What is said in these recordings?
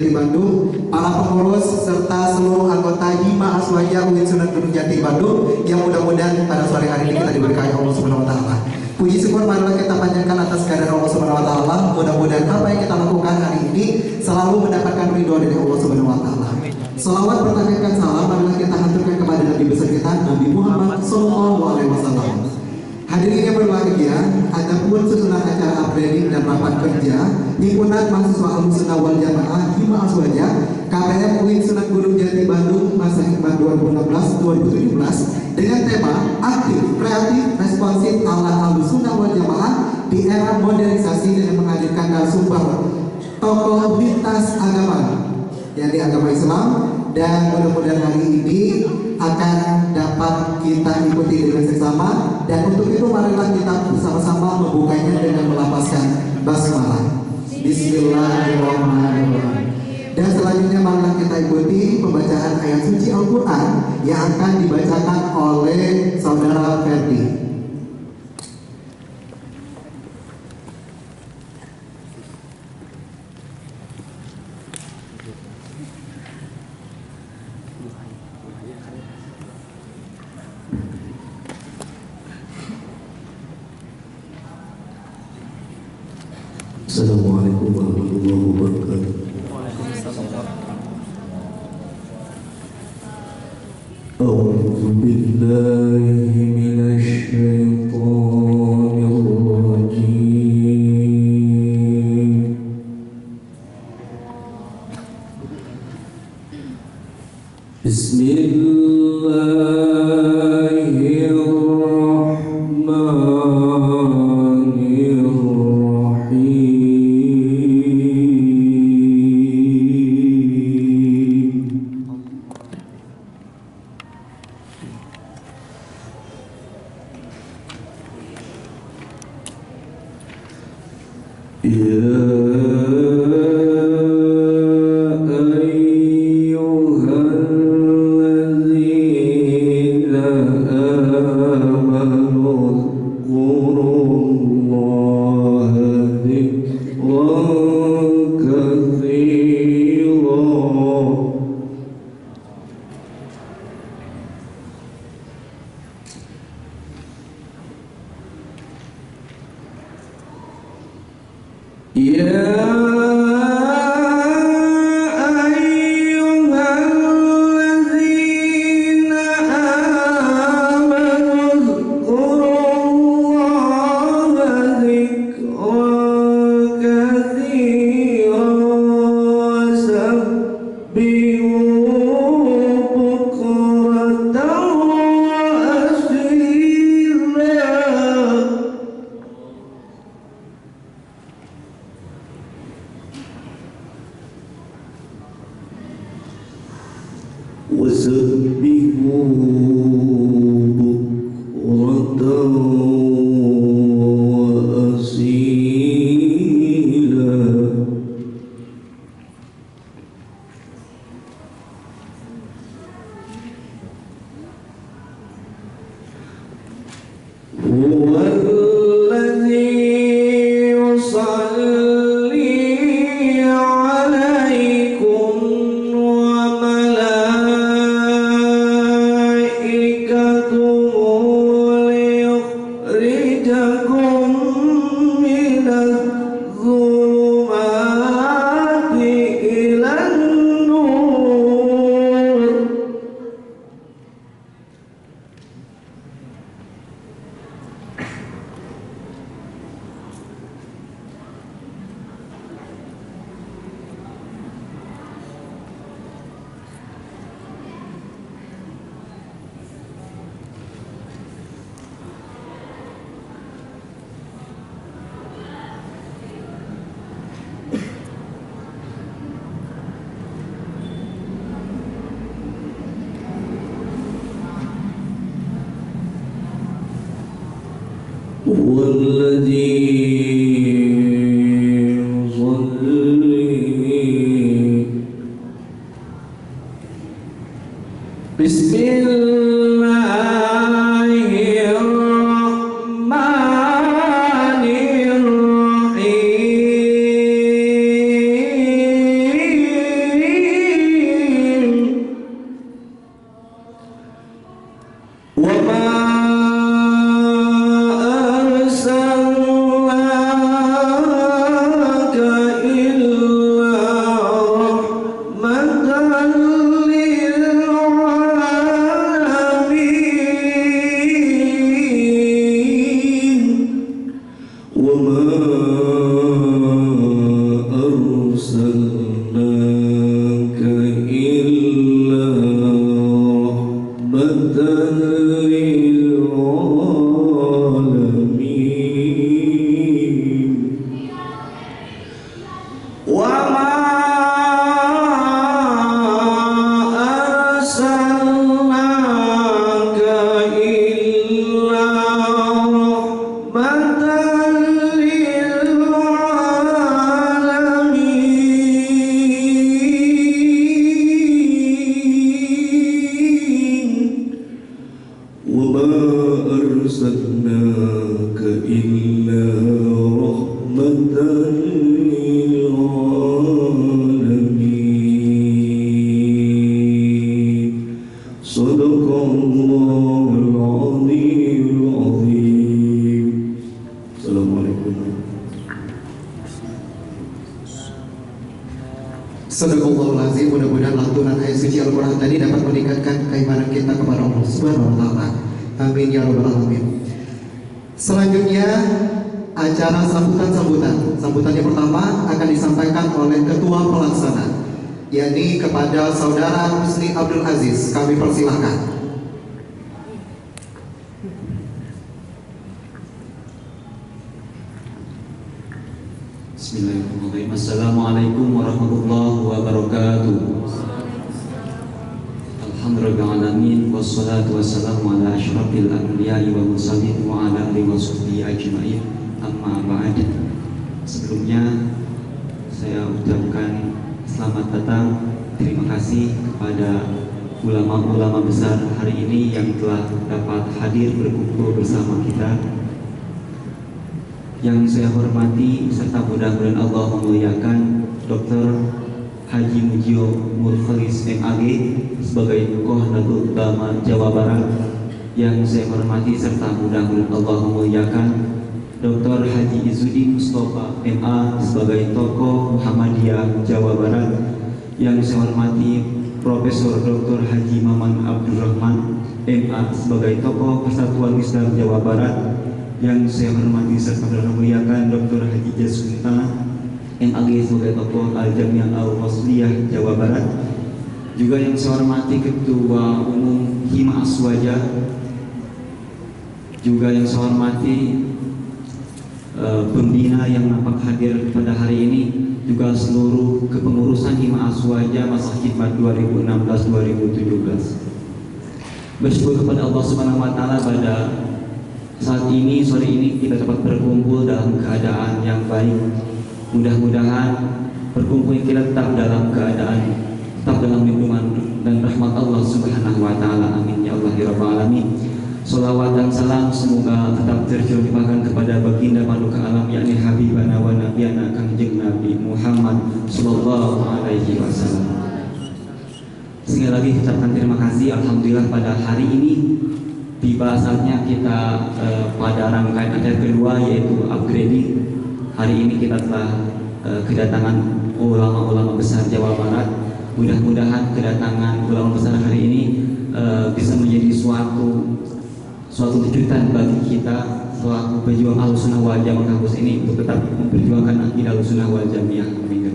di Bandung, para pengurus serta seluruh anggota Hima Aswaja UIN Sunan Gunung Jati Bandung yang mudah-mudahan pada sore hari ini kita diberkahi Allah Subhanahu wa taala. Puji syukur marilah kita panjatkan atas kehadiran Allah Subhanahu wa taala. Mudah-mudahan apa yang kita lakukan hari ini selalu mendapatkan ridho dari Allah Subhanahu wa taala. Selawat bertakbirkan salam marilah kita haturkan kepada Nabi besar kita Nabi Muhammad sallallahu alaihi wasallam. Hadirin yang berbahagia, adapun susunan acara upgrading dan rapat kerja Himpunan Mahasiswa Ahlussunnah wal Jamaah Hima Aswaja KPM UIN Sunan Gunung Jati Bandung masa hikmat 2016-2017 dengan tema aktif, kreatif, responsif ala Ahlussunnah wal Jamaah di era modernisasi dengan menghadirkan narasumber tokoh lintas agama yakni agama Islam, dan mudah-mudahan hari ini akan dapat kita ikuti dengan seksama, dan untuk itu marilah kita bersama-sama membukanya dengan melafazkan basmalah. Bismillahirrahmanirrahim. Dan selanjutnya marilah kita ikuti pembacaan ayat suci Al-Quran yang akan dibacakan oleh Saudara Ferdi. Assalamualaikum warahmatullahi wabarakatuh. A'udzu billahi minasy syaithanir rajim. Bismillahirrahmanirrahim. Sadaqallahul azim. Mudah-mudahan lantunan ayat suci Al-Quran tadi dapat meningkatkan keimanan kita kepada Allah Subhanahu wa Ta'ala. Amin ya rabbal alamin. Selanjutnya acara sambutan. Sambutan yang pertama akan disampaikan oleh Ketua Pelaksana, yakni kepada Saudara Husni Abdul Aziz. Kami persilahkan. Bismillahirrahmanirrahim. Assalamualaikum warahmatullahi wabarakatuh. Alhamdulillahirrahmanirrahim. Wassalatu wassalamu ala asyrafil anbiya'i wa mursalin wa ala alihi wa sahbihi ajma'in. Amma ba'd. Sebelumnya saya ucapkan selamat datang, terima kasih kepada ulama-ulama besar hari ini yang telah dapat hadir berkumpul bersama kita. Yang saya hormati serta mudah-mudahan Allah memuliakan Dr. Haji Mujio Murkhalis MAG sebagai tokoh Nahdlatul Ulama Jawa Barat. Yang saya hormati serta mudah-mudahan Allah memuliakan Dr. Haji Izzuddin Mustafa MA sebagai tokoh Muhammadiyah Jawa Barat. Yang saya hormati Profesor Dr. Haji Maman Abdurrahman MA sebagai tokoh Persatuan Islam Jawa Barat. Yang saya hormati serta memuliakan Dr. Haji Jasunta MAG sebagai tokoh Al-Jamiah Al-Wasliyah Jawa Barat. Juga yang saya hormati Ketua Umum Hima Aswaja. Juga yang saya hormati pembina yang nampak hadir pada hari ini, juga seluruh kepengurusan Hima Aswaja masa khidmat 2016-2017. Bersyukur kepada Allah Subhanahu wa Ta'ala pada saat ini, sore ini kita dapat berkumpul dalam keadaan yang baik. Mudah-mudahan perkumpulan kita tetap dalam keadaan, tetap dalam lindungan dan rahmat Allah Subhanahu wa Ta'ala. Amin ya Allah ya rabbal alamin. Salawat dan salam semoga tetap tercurahkan kepada baginda paduka alam, yakni Habibana wa Nabiyana Kangjeng Nabi Muhammad sallallahu alaihi wasallam. Sekali lagi kita ucapkan terima kasih. Alhamdulillah pada hari ini tiba saatnya kita pada rangkaian acara kedua, yaitu upgrading. Hari ini kita telah kedatangan ulama-ulama besar Jawa Barat. Mudah-mudahan kedatangan ulama besar hari ini bisa menjadi suatu kejutan bagi kita selaku pejuang Ahlussunnah wal Jamaah kampus ini untuk tetap memperjuangkan akidah Ahlussunnah wal Jamaah.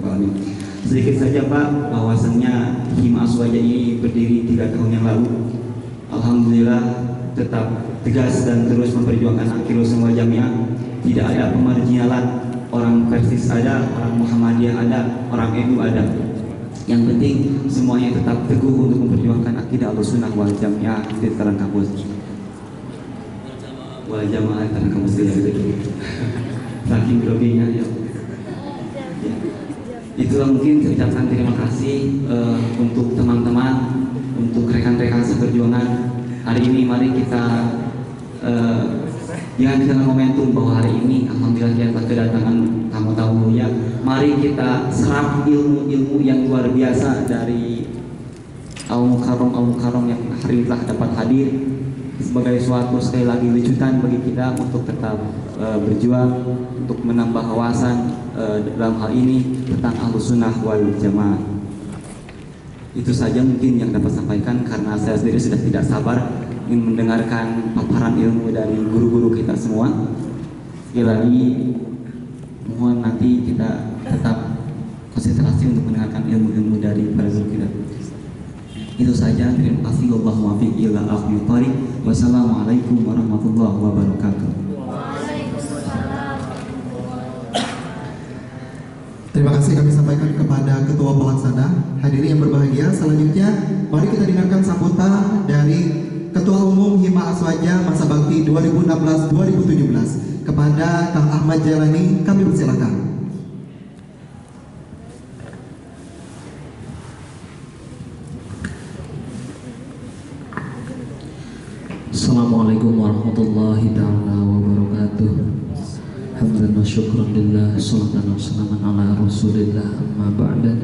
Amin. Sedikit saja Pak, bahwasannya Hima Aswaja ini berdiri 3 tahun yang lalu. Alhamdulillah tetap tegas dan terus memperjuangkan akidah Ahlussunnah wal Jamaah. Tidak ada pemarginalan, orang Persis ada, orang Muhammadiyah ada, orang NU ada. Yang penting semuanya tetap teguh untuk memperjuangkan akidah Ahlussunnah wal Jamaah di dalam kampus. Wal Jamaah dalam kampus ya. Saking groginya ya. Itulah mungkin saya ucapkan terima kasih untuk teman-teman, untuk rekan-rekan seperjuangan. Hari ini mari kita jangan dengan momentum bahwa hari ini alhamdulillah kita kedatangan tamu-tamu mulia. Mari kita serap ilmu-ilmu yang luar biasa dari Al-Mukarram yang hari ini telah dapat hadir sebagai suatu sekali lagi wujudan bagi kita untuk tetap berjuang untuk menambah wawasan dalam hal ini tentang Ahlussunnah wal Jamaah. Itu saja mungkin yang dapat sampaikan, karena saya sendiri sudah tidak sabar ingin mendengarkan paparan ilmu dari guru-guru kita semua. Sekali lagi mohon nanti kita tetap konsentrasi untuk mendengarkan ilmu-ilmu dari para guru kita. Itu saja, terima kasih. Wallahu muwaffiq ila aqwamit thoriq. Wassalamualaikum warahmatullahi wabarakatuh. Terima kasih kami sampaikan kepada Ketua Pelaksana. Hadirin yang berbahagia, selanjutnya mari kita dengarkan sambutan dari Ketua Umum Hima Aswaja masa bakti 2016-2017 kepada Kang Ahmad Jailani. Kami persilakan. Assalamualaikum warahmatullahi ta'ala wabarakatuh. Hamdan wa syukran lillah, salatan wa salaman ala rasulillah, amma ba'da.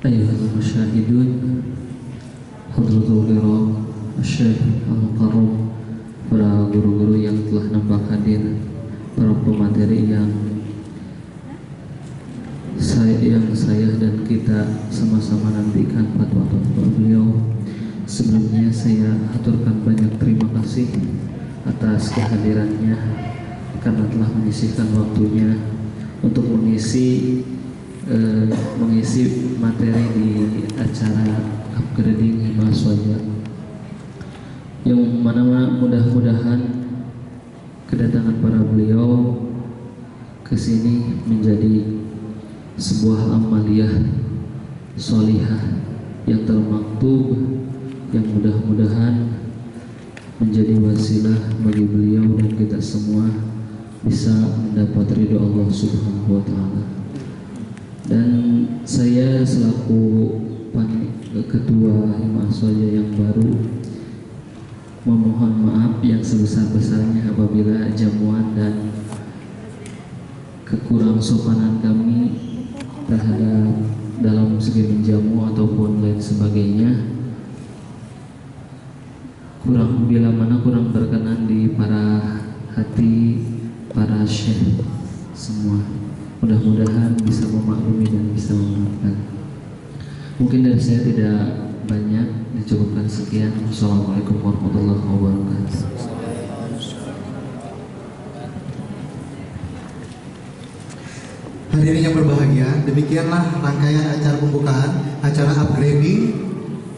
Ayyuhal musyahidun, hadratul kiram, Syekh Al-Mukarram, para guru-guru yang telah nampak hadir, para pemateri yang kita sama-sama nantikan fatwa-fatwa beliau. Sebelumnya saya aturkan banyak terima kasih atas kehadirannya karena telah menyisihkan waktunya untuk mengisi materi di acara upgrading Hima Aswaja, yang mana mudah-mudahan kedatangan para beliau ke sini menjadi sebuah amaliyah sholihah yang termaktub, yang mudah-mudahan menjadi wasilah bagi beliau dan kita semua bisa mendapat ridho Allah Subhanahu wa Ta'ala. Dan saya selaku ketua Hima Aswaja yang baru memohon maaf yang sebesar-besarnya apabila jamuan dan kekurang sopanan kami terhadap dalam segi menjamu ataupun lain sebagainya kurang berkenan di para hati para syekh semua. Mudah-mudahan bisa memaklumi dan bisa memaafkan. Mungkin dari saya tidak banyak, dicukupkan sekian. Assalamualaikum warahmatullahi wabarakatuh. Hadirin yang berbahagia, demikianlah rangkaian acara pembukaan acara upgrading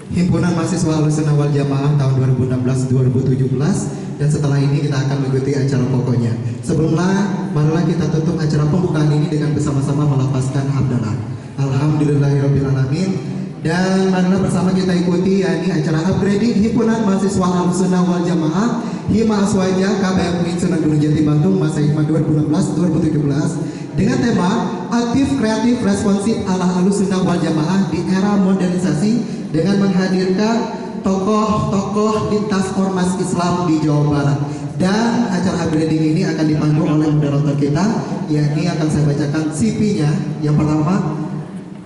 Himpunan Mahasiswa Ahlussunnah wal Jamaah tahun 2016-2017, dan setelah ini kita akan mengikuti acara pokoknya. Sebelumnya, marilah kita tutup acara pembukaan ini dengan bersama-sama melafazkan hamdalah. Alhamdulillahirrabbilalamin. Dan marilah bersama kita ikuti yakni acara upgrading Himpunan Mahasiswa Ahlussunnah wal Jamaah Hima Aswaja KBM Sunan Gunung Jati Bandung masa Hima 2016-2017 dengan tema aktif, kreatif, responsif ala Ahlussunnah wal Jamaah di era modernisasi, dengan menghadirkan tokoh-tokoh lintas ormas Islam di Jawa Barat. Dan acara upgrading ini akan dipandu oleh moderator kita, yakni akan saya bacakan CV-nya. Yang pertama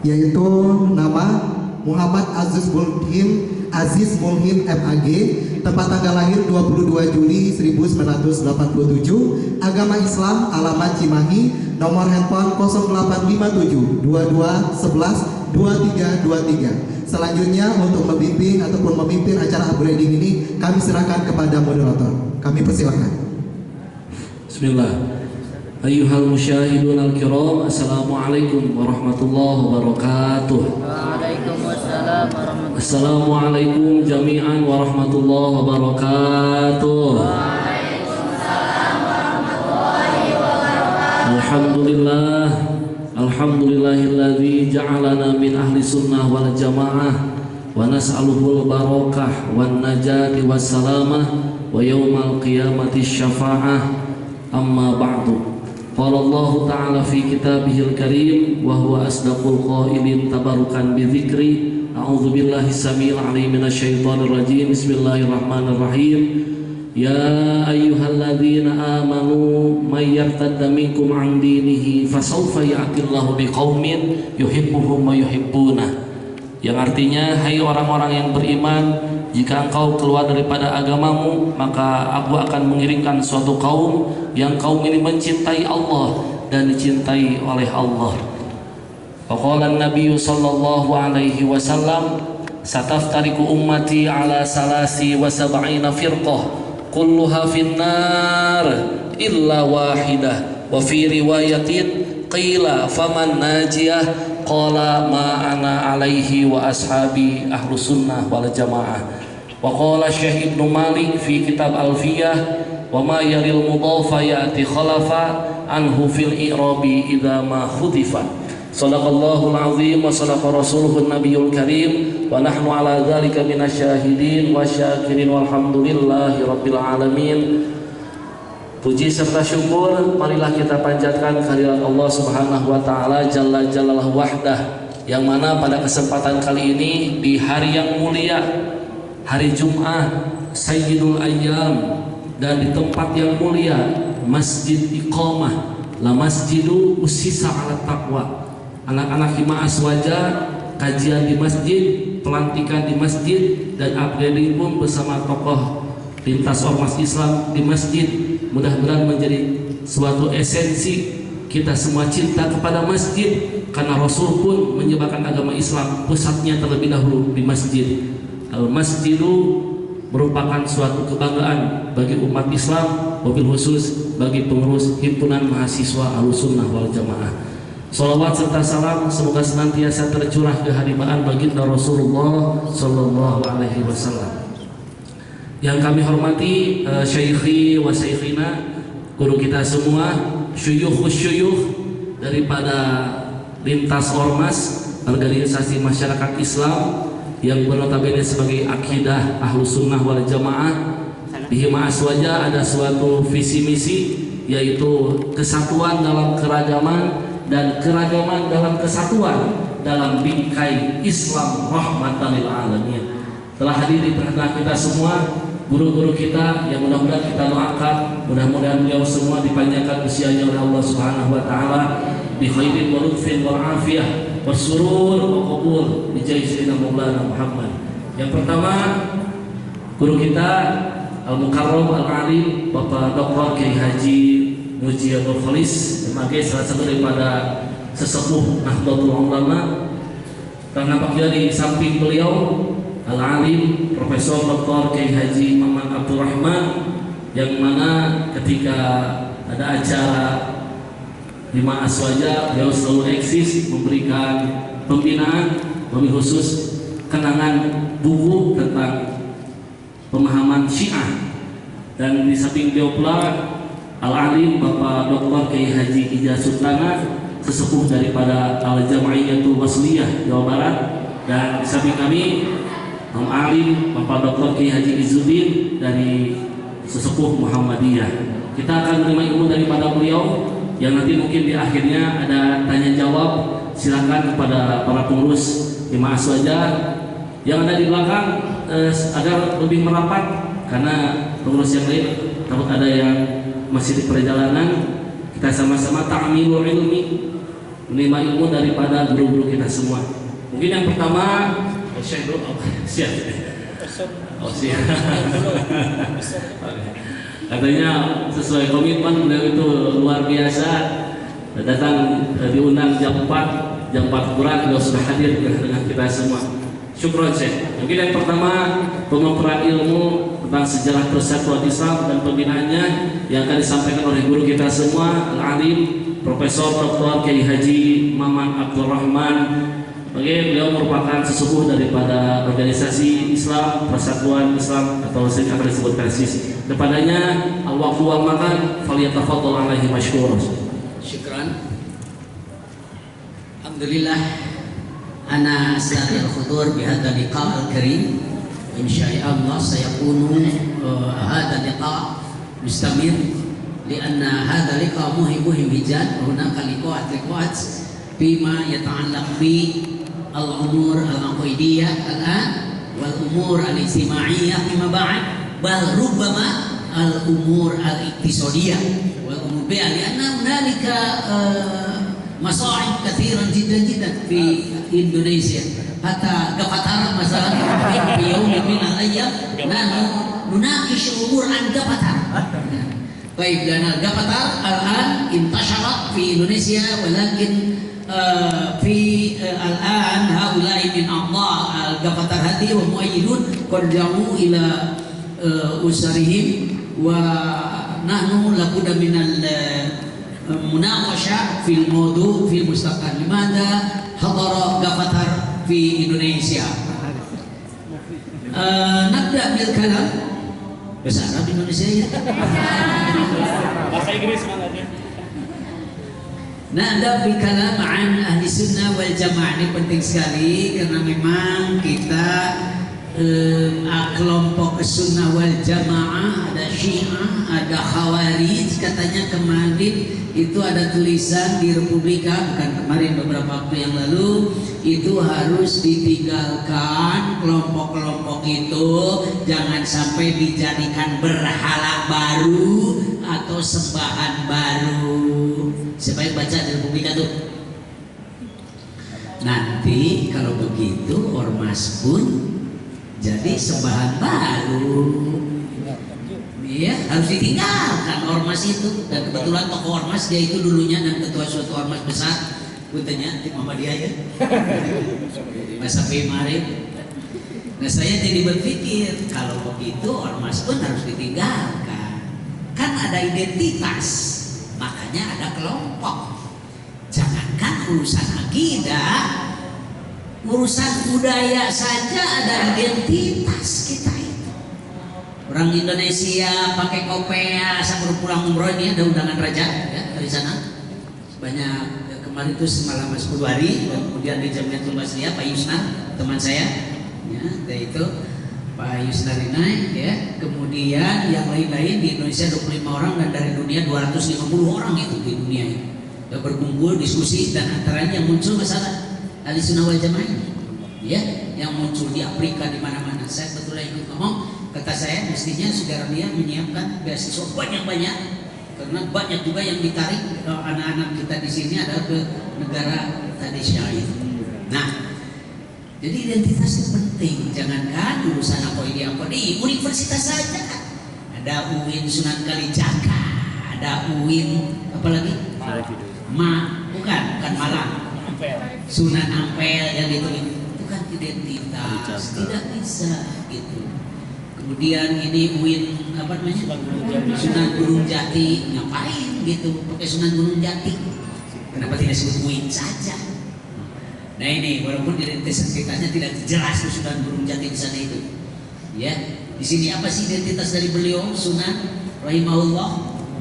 yaitu nama Muhammad Aziz Mulhim MAG, tempat tanggal lahir 22 Juli 1987, agama Islam, alamat Cimahi, nomor handphone 0857 2211 2323. Selanjutnya untuk memimpin acara upgrading ini kami serahkan kepada moderator. Kami persilakan. Bismillah. Ayyuhal musyahidun al-kiram, assalamualaikum warahmatullahi wabarakatuh. Waalaikumsalam warahmatullahi wabarakatuh. Assalamualaikum jami'an warahmatullahi wabarakatuh. Waalaikumsalam warahmatullahi wabarakatuh. Alhamdulillah. Alhamdulillahilladzi ja'alana min ahli sunnah wal jamaah wa nas'aluhul barakah wan najati was salamah wa yaumal qiyamati syafa'ah. Amma ba'du. Qala Allah Ta'ala fi kitabihil karim wa huwa asdaqul qailin tabarukan bi dzikri. A'udzu billahi samil alim minasyaitonir rajim. Bismillahirrahmanirrahim. Ya ayyuhalladzina amanu may yartadda minkum an dinihi fasawfa ya'tillahu biqaumin yuhibbuhum wa yuhibbuna. Yang artinya, hai orang-orang yang beriman, jika engkau keluar daripada agamamu, maka aku akan mengirimkan suatu kaum yang kaum ini mencintai Allah dan dicintai oleh Allah. Faqala an-nabiy sallallahu alaihi wasallam, sataftariqu ummati ala salasi wa sab'ina firqah kulluha finnar illa wahidah. Wa fi riwayatin qila faman najiyah qala ma ana alaihi wa ashabi ahlus sunnah wal jamaah. Wa qala Syekh Ibnu Malik fi kitab Alfiyah wa ma yaril mudhafa ya'ti khalafa anhu fil i'rabi idza ma khudifa. Sadaqallahul azim wa sadaqa rasuluhun nabiyul karim wa nahnu ala dzalika minasyahidin wa syakirin walhamdulillahi rabbil alamin. Puji serta syukur marilah kita panjatkan kehadirat Allah Subhanahu wa taala jalla jalaluhu wahdah, yang mana pada kesempatan kali ini di hari yang mulia, hari Jumat Sayyidul Ayyam, dan di tempat yang mulia Masjid Iqamah la masjidu usisa ala taqwa. Anak-anak Hima Aswaja kajian di masjid, pelantikan di masjid, dan upgrading pun bersama tokoh lintas ormas Islam di masjid. Mudah-mudahan menjadi suatu esensi kita semua cinta kepada masjid, karena Rasul pun menyebarkan agama Islam pusatnya terlebih dahulu di masjid. Al-masjidu merupakan suatu kebanggaan bagi umat Islam, wabil khusus bagi pengurus himpunan mahasiswa Ahlussunnah wal Jamaah. Salawat serta salam semoga senantiasa tercurah kehadiran baginda Rasulullah Sallallahu Alaihi Wasallam. Yang kami hormati syaikhi wa syaikhina, guru kita semua, syuyukh daripada lintas ormas organisasi masyarakat Islam yang bernotabene sebagai akidah Ahlussunnah wal Jamaah. Di Hima Aswaja ada suatu visi misi, yaitu kesatuan dalam keragaman dan keragaman dalam kesatuan dalam bingkai Islam rahmatan lil alamin. Telah hadir di tengah kita semua guru-guru kita yang mudah-mudahan kita doakan, mudah-mudahan beliau semua dipanjangkan usianya oleh Allah Subhanahu wa taala bi khairin wa lutfin wa afiyah wa surur wa qabul bi jahi sayyidina Maulana Muhammad. Yang pertama, guru kita Al-Mukarram Al-Alim Bapak Dr. Kiai Haji Mujiyadul Khalis sebagai salah satu daripada sesepuh Nahdlatul Ulama, dan nampaknya di samping beliau Al-Alim Profesor Dr. Kiai Haji Maman Abdurrahman, yang mana ketika ada acara Hima Aswaja beliau selalu eksis memberikan pembinaan, wabil khusus kenangan buku tentang pemahaman Syiah. Dan di samping beliau pula Al-Alim Bapak Dr. Kiai Haji Ija Sultana, sesepuh daripada Al-Jam'iyatul Wasliyah Jawa Barat. Dan di samping kami Al-Alim Bapak Dr. Kiai Haji Izzuddin dari sesepuh Muhammadiyah. Kita akan menerima ilmu daripada beliau yang nanti mungkin di akhirnya ada tanya jawab. Silakan kepada para pengurus Hima Aswaja yang ada di belakang agar lebih merapat, karena pengurus yang lain takut ada yang masih di perjalanan. Kita sama-sama ta'milul ilmi, menerima ilmu daripada guru-guru kita semua. Mungkin yang pertama siap. Katanya sesuai komitmen beliau itu luar biasa, datang diundang jam 4 kurang beliau sudah hadir dengan kita semua. Syukron Syekh. Mungkin yang pertama pemaparan ilmu tentang sejarah persatuan Islam dan pembinaannya yang akan disampaikan oleh guru kita semua Al-Alim Profesor Dr. Kiai Haji Maman Abdurrahman. Beliau merupakan sesepuh daripada organisasi Islam Persatuan Islam atau sering akan disebut PERSIS. Kepadanya al-waqtu wal makan falyatafaddal alaihi mashkur. Syukran. Alhamdulillah ana as'alul khudur bi hadzal liqa' al-karim. Insyaallah sayakunu hadzal liqa' mustamir lianna hadzal liqa' muhim jiddan. Hunaka liqa'at bima yata'allaq bi al-umur al-aqidiyah al-an wal umur al-ijtima'iyyah fima ba'd, bal rubbama al-umur al-iqtisadiyah wal umur bi'a lianna hunalika masa'ib kathiran jiddan fi Indonesia. Hatta Gafatara masalah fi yawmin min al-ayyam nahnu nunaqish umur an Gafatara. Baik, dan Gafatar al-an intasharat fi Indonesia, walakin في الآن هؤلاء من أعضاء الجبهة هذه ومؤيدون قد جاءوا إلى أسرهم، ونحن لابد من المناقشة في الموضوع في المستقبل. لماذا حضر جبهة في إندونيسيا؟ نبدأ بالكلام bahasa Arab Indonesia ya. Bahasa Inggris makanya. Nah, ada bikalam an ahli sunnah wal jamaah ini penting sekali, karena memang kita kelompok sunnah wal jamaah, ada Syiah, ada Khawarij. Katanya kemarin itu ada tulisan di Republika, bukan kemarin, beberapa waktu yang lalu, itu harus ditinggalkan kelompok-kelompok itu, jangan sampai dijadikan berhala baru atau sembahan baru. Siapa yang baca di Republika tuh? Nanti kalau begitu ormas pun jadi sembahan baru. Iya, harus ditinggalkan ormas itu. Dan kebetulan tokoh ormas dia itu dulunya dan ketua suatu ormas besar. Butanya di Muhammadiyah ya. Mas Safi Marif. Nah saya jadi berpikir kalau begitu ormas pun harus ditinggalkan. Kan ada identitas, makanya ada kelompok. Jangankan urusan akidah, urusan budaya saja ada identitas kita itu. Orang Indonesia pakai kopea sambil pulang umroh, ini ada undangan raja ya, dari sana. Banyak ya, kemarin itu semalam 10 hari, dan kemudian di Jamiatul Masliyah Pak Yusna teman saya. Ya, yaitu Pak Yusnarinai ya, kemudian yang lain-lain di Indonesia 25 orang dan dari dunia 250 orang itu di dunia ini ya, berkumpul diskusi dan antaranya yang muncul masalah Ahlussunnah wal Jamaah ya, yang muncul di Afrika di mana-mana. Saya betulnya ikut ngomong, kata saya mestinya saudara dia menyiapkan beasiswa banyak-banyak karena banyak juga yang ditarik anak-anak kita di sini adalah ke negara tradisional itu. Nah, jadi identitas itu penting, jangankan urusan apa di universitas saja kan. Ada UIN Sunan Kalijaga, ada UIN apalagi? Bukan Malang. Sunan Ampel yang itu kan identitas, tidak bisa gitu. Kemudian ini UIN apa namanya? Sunan Gunung Jati, ngapain gitu pakai Sunan Gunung Jati? Kenapa tidak sebut UIN saja? Nah ini walaupun identitas kitanya tidak jelas Sunan Gunung Jati di sana itu, ya di sini apa sih identitas dari beliau Sunan rahimahullah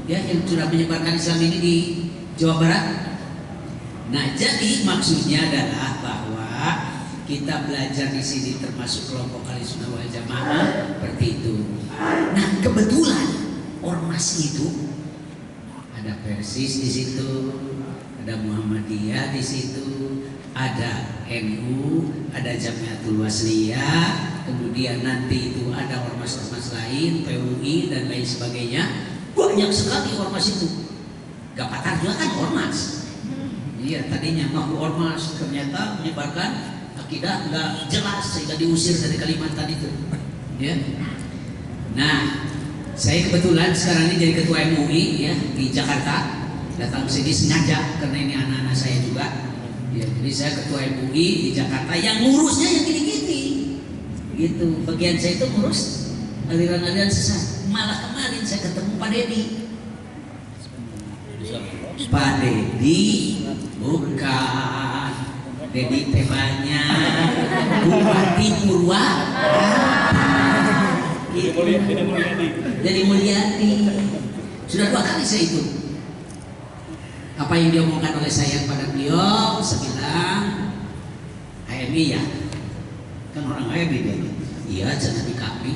ya yang sudah menyebarkan Islam ini di Jawa Barat. Nah jadi maksudnya adalah bahwa kita belajar di sini termasuk kelompok Ahlussunnah wal Jamaah seperti itu. Nah kebetulan ormas itu ada Persis di situ, ada Muhammadiyah di situ, ada NU, ada Jamiatul Wasliyah, kemudian nanti itu ada ormas-ormas lain, PUI dan lain sebagainya. Banyak sekali ormas itu. Gapatar juga kan ormas. Iya, tadinya ngaku ormas, ternyata menyebarkan akidah nggak jelas sehingga diusir dari Kalimantan itu. Ya. Nah, saya kebetulan sekarang ini jadi ketua MUI ya di Jakarta. Datang ke sini sengaja karena ini anak-anak saya juga. Ya, jadi saya ketua MUI di Jakarta yang ngurusnya yang gini-gini gitu. Bagian saya itu ngurus aliran-aliran sesat. Malah kemarin saya ketemu Pak Dedi. Pak Dedi bukan Dedi tebanya Bupati Purwa gitu. Jadi Mulyadi sudah 2 kali saya ikut. Apa yang diomongkan oleh saya kepada beliau, saya bilang HMI ya, kan orang HMI dia. Iya, jangan di kami,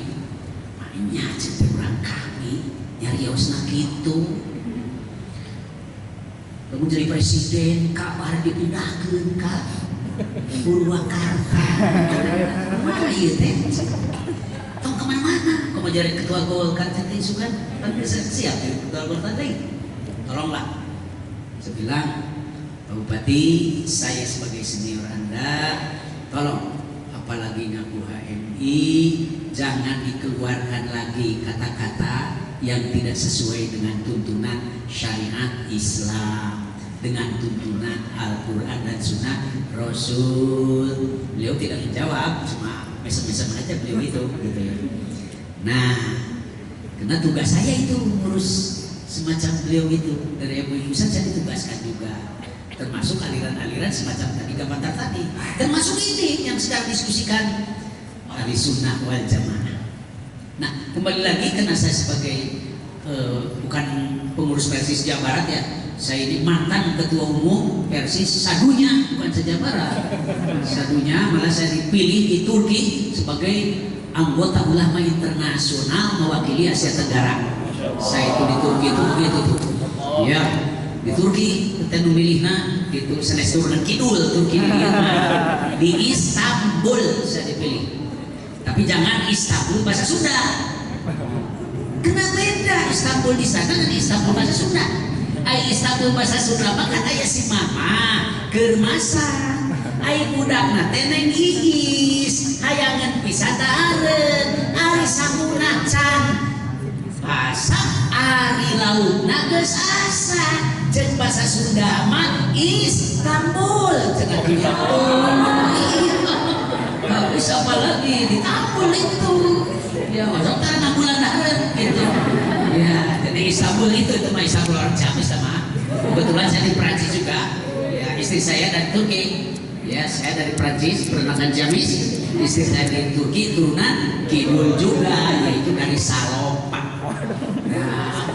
mainnya cerita orang kami, nyari osna gitu. Kamu jadi presiden, kabar dipindahkan ke Purwakarta. Mana iya teh? Tong kemana-mana? Kamu jadi ketua Golkar tadi suka, kan bisa siap jadi ketua Golkar tadi. Tolonglah. Saya bilang, Pak Bupati, saya sebagai senior Anda, tolong, apalagi ngaku HMI, jangan dikeluarkan lagi kata-kata yang tidak sesuai dengan tuntunan syariat Islam, dengan tuntunan Al-Quran dan Sunnah Rasul. Beliau tidak menjawab, cuma mesem-mesem aja beliau itu. Gitu. Nah, karena tugas saya itu ngurus semacam beliau itu dari MUI Pusat saya ditugaskan juga, termasuk aliran-aliran semacam tadi Gapatar tadi, termasuk ini yang sedang diskusikan Ahlussunnah wal Jamaah. Nah kembali lagi karena saya sebagai bukan pengurus Persis Jawa Barat ya, saya ini mantan ketua umum Persis sadunya, bukan saja Barat, sadunya malah saya dipilih di Turki sebagai anggota ulama internasional mewakili Asia Tenggara. Saya itu di Turki itu begitu tuh, ya di Turki kita memilihnya gitu senestur dan kidul Turki di Istanbul saya dipilih, tapi jangan Istanbul bahasa Sunda. Kenapa beda Istanbul di sana dan Istanbul bahasa Sunda? Ai Istanbul bahasa Sunda maka aya si mama keur masak, ai budakna teh neng Iis hayangan pisan dahareun ari samuna can asa ari lautna geus asa jeung bahasa Sunda mah Istanbul cenah kitu. Habis apa lagi ditambul itu ya orang karena bulan hareup gitu ya. Jadi Istanbul itu mah Istanbul orang Jamis sama. Kebetulan saya di Prancis juga ya, istri saya dari Turki ya, saya dari Prancis perenakan Jamis, istri saya dari Turki turunan Kidul juga yaitu dari Salopa. Nah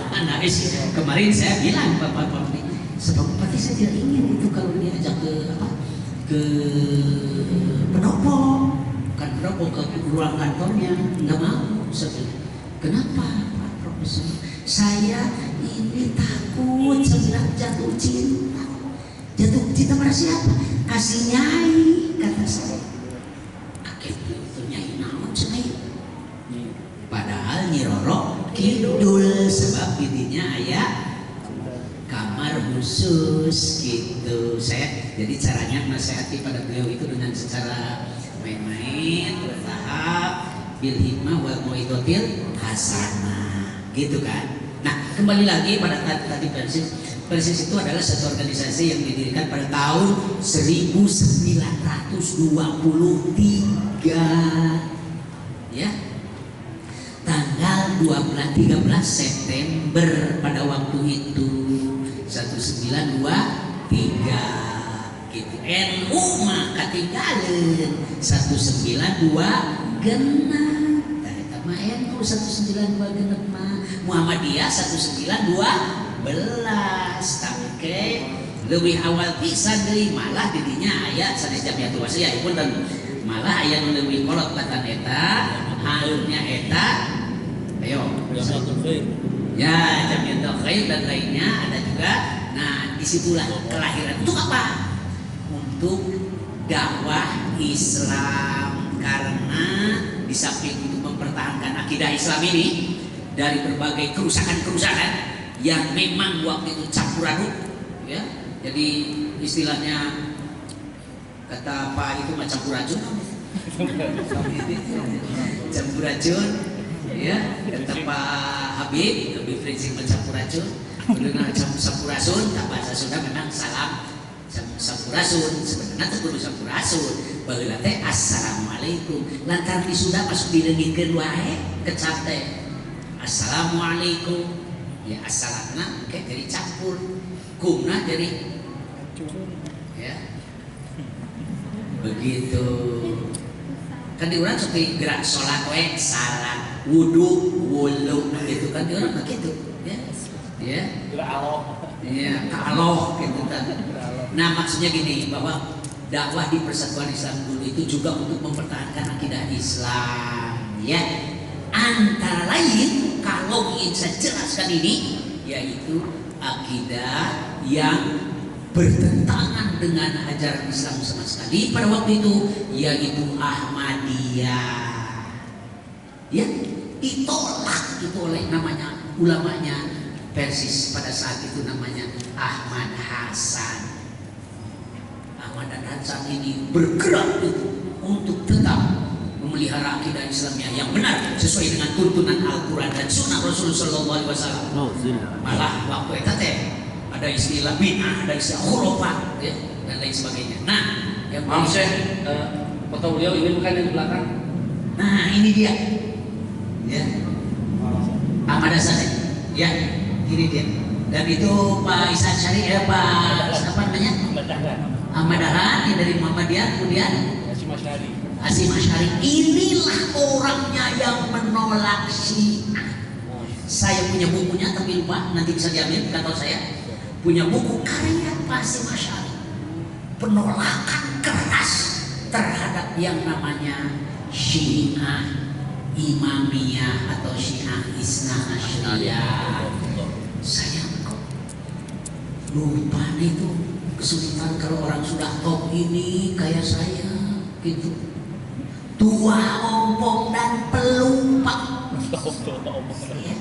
kemarin saya bilang Bapak Bupati saya tidak ingin itu kalau diajak ke pendopo, bukan pendopo, ke ruang kantornya, nggak mau. Kenapa Pak Profesor? Saya ini takut sebelah jatuh cinta. Jatuh cinta pada siapa? Kasih Nyai, kata saya. Kaget itu Nyai naon Nyai? Padahal Nyi Roro kidul sebab intinya ayah kamar khusus gitu. Saya jadi caranya nasihati pada beliau itu dengan secara main-main, bertahap, bil hikmah wal mau'izatil hasanah, gitu kan. Nah, kembali lagi pada tadi Persis. Persis itu adalah satu organisasi yang didirikan pada tahun 1923 ya. Tanggal 13 September pada waktu itu 1923 gitu. NU mah katinggalan 192 genep. Eta mah NU 192 genep mah. Muhammadiyah 192 tapi lebih awal pisan deui malah didinya aya sanes Jamiatul Wasiyah pun dan malah aya nu leuwih kolot katan eta halurnya eta ayo ya Jamiatul Khair dan lainnya ada juga. Nah disitulah kelahiran untuk apa? Untuk dakwah Islam, karena di samping untuk mempertahankan akidah Islam ini dari berbagai kerusakan-kerusakan yang memang waktu itu campur aduk ya. Jadi istilahnya kata Pak itu mah campur racun. Campur racun ya, kata Pak Habib lebih prinsip mencampur racun. Benar campur racun, tak bahasa Sunda memang salam sampurasun, sebenarnya itu kudu sampurasun. Baheula teh assalamualaikum. Lantaran di Sunda masuk dileungikeun wae kecap teh assalamualaikum. Ya assalamna kayak jadi campur, kumna jadi ya begitu. Kan di urang seperti gerak sholat we salat, wudu wulu gitu kan di urang begitu ya. Ya. Ya, Allah gitu kan. Nah maksudnya gini bahwa dakwah di Persatuan Islam dulu itu juga untuk mempertahankan akidah Islam ya. Antara lain kalau ingin saya jelaskan ini yaitu akidah yang bertentangan dengan ajaran Islam sama sekali pada waktu itu yaitu Ahmadiyah ya, ditolak itu oleh namanya ulamanya Persis pada saat itu namanya Ahmad Hasan. Ahmad Hasan ini bergerak itu untuk tetap memelihara akidah Islamnya yang benar sesuai dengan tuntunan Al-Quran dan Sunnah Rasulullah SAW. Malah waktu itu teh ada istilah bid'ah, ada istilah khurafat ya, dan lain sebagainya. Nah, yang maaf Syekh, foto beliau ini bukan yang di belakang. Nah ini dia ya, Ahmad Hasan ya, ini dia. Dan itu Pak Ihsan Syari Pak siapa namanya? Ahmad Dahlan dari Muhammadiyah, kemudian Hasyim Asy'ari. Inilah orangnya yang menolak Syiah. Saya punya bukunya tapi lupa, nanti bisa diambil kantor saya. Punya buku karya Pak Hasyim Asy'ari. Penolakan keras terhadap yang namanya Syiah Imamiyah atau Syiah Isna Asy'ariyah. Saya kok lupa itu kesulitan kalau orang sudah top ini kayak saya gitu. Tua ompong dan pelupa. Ya.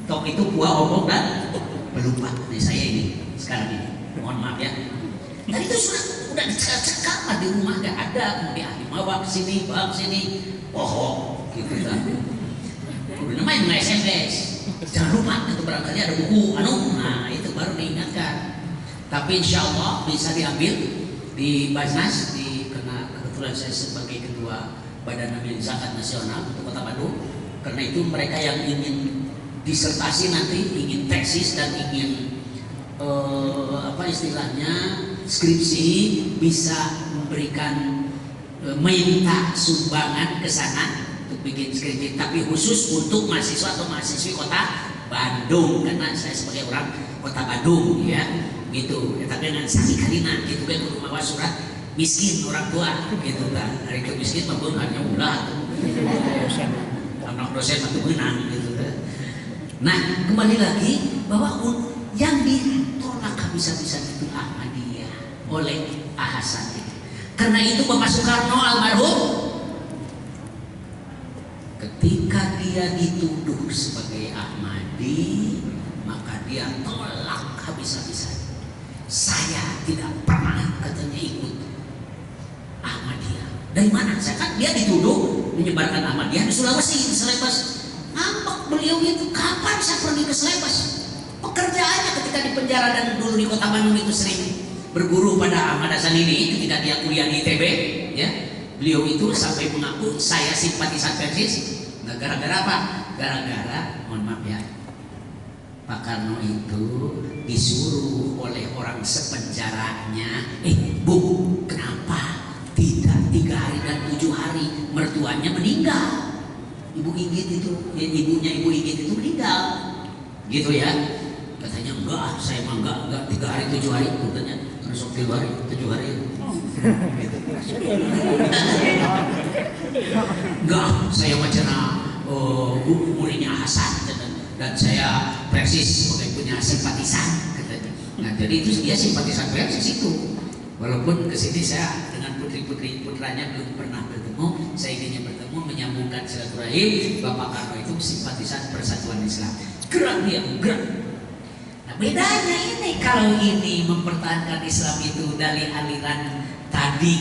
Tok itu tua ompong dan pelupa. Nah, saya ini sekarang ini, mohon maaf ya. Tadi itu sudah dicekak-cekak lah di rumah nggak ada. Kemudian bawa ke sini, gitu kan. Udah main SMS. Jangan lupa itu barangkali ada buku nah itu baru diingatkan. Tapi insya Allah bisa diambil di Basnas, karena kebetulan saya sebagai ketua Badan Amil Zakat Nasional untuk Kota Bandung. Karena itu mereka yang ingin disertasi nanti, ingin tesis dan ingin skripsi bisa memberikan minta sumbangan ke sana untuk bikin skripsi, tapi khusus untuk mahasiswa atau mahasiswi Kota Bandung, karena saya sebagai orang Kota Bandung ya gitu. Ya, tapi dengan sakit kalina gitu kan kudu mawa surat miskin orang tua gitu kan. Hari ke miskin mah hanya ulah anak dosen mah menang gitu kan. Nah, kembali lagi bahwa yang ditolak habis-habisan itu Ahmadiyah oleh Hasan itu. Karena itu Bapak Soekarno almarhum ketika dia dituduh sebagai Ahmadi, maka dia tolak habis-habisan. Saya tidak pernah katanya ikut Ahmadiyah. Dari mana? Saya kan dia dituduh menyebarkan Ahmadiyah di Sulawesi, di Selebas. Ngambek beliau itu, kapan saya pergi ke Selebas? Pekerjaannya ketika di penjara dan dulu di Kota Bandung itu sering berguru pada Ahmad Hasan ini ketika dia kuliah di ITB ya. Beliau itu sampai mengaku saya simpatisan Persis. Nah, gara-gara apa? Gara-gara, mohon maaf ya, Pak Karno itu disuruh oleh orang sepenjaranya, Bu, kenapa tidak 3 hari dan 7 hari mertuanya meninggal? Ibu Inggit itu, ya, ibunya Ibu Inggit itu meninggal, gitu ya. Katanya enggak, saya mah enggak 3 hari 7 hari, katanya besok 3 hari 7 hari. Enggak, saya wacana muridnya Hasan dan saya Persis sebagai punya simpatisan katanya. Nah, jadi itu dia simpatisan Persis itu. Walaupun kesini saya dengan putri-putri putranya belum pernah bertemu, saya inginnya bertemu menyambungkan silaturahim. Bapak Karno itu simpatisan Persatuan Islam. Gerak dia, gerak. Nah, bedanya ini kalau ini mempertahankan Islam itu dari aliran tadi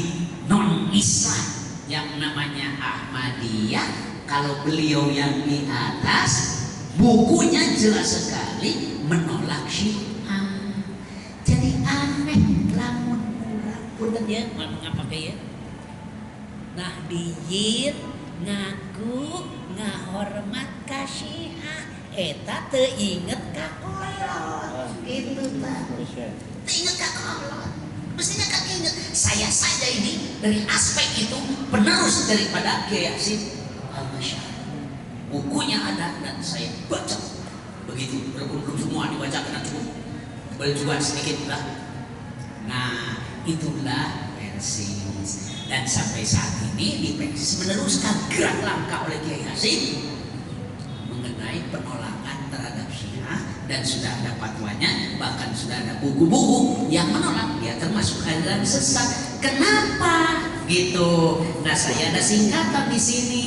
non Islam yang namanya Ahmadiyah. Kalau beliau yang di atas bukunya jelas sekali menolak Syiah. Jadi aneh lamun punten ya, ngapa ya? Nahdiyin ngaku ngahormat ka Syiah, eta teu inget ka kolot. Gitu ta. Teu inget ka kolot. Mestinya kan inget. Saya saja ini dari aspek itu penerus daripada Kiai Hasyim Al-Masyari. Bukunya ada dan saya baca. Begitu, belum semua dibacakan, cukup berjuang sedikit lah. Nah, itulah Persis. Dan sampai saat ini di Persis meneruskan gerak langkah oleh Kiai Hasyim mengenai penolakan terhadap Syiah, dan sudah ada fatwanya, bahkan sudah ada buku-buku yang menolak. Dia termasuk aliran sesat. Kenapa? Gitu. Nah, saya ada singkatan di sini.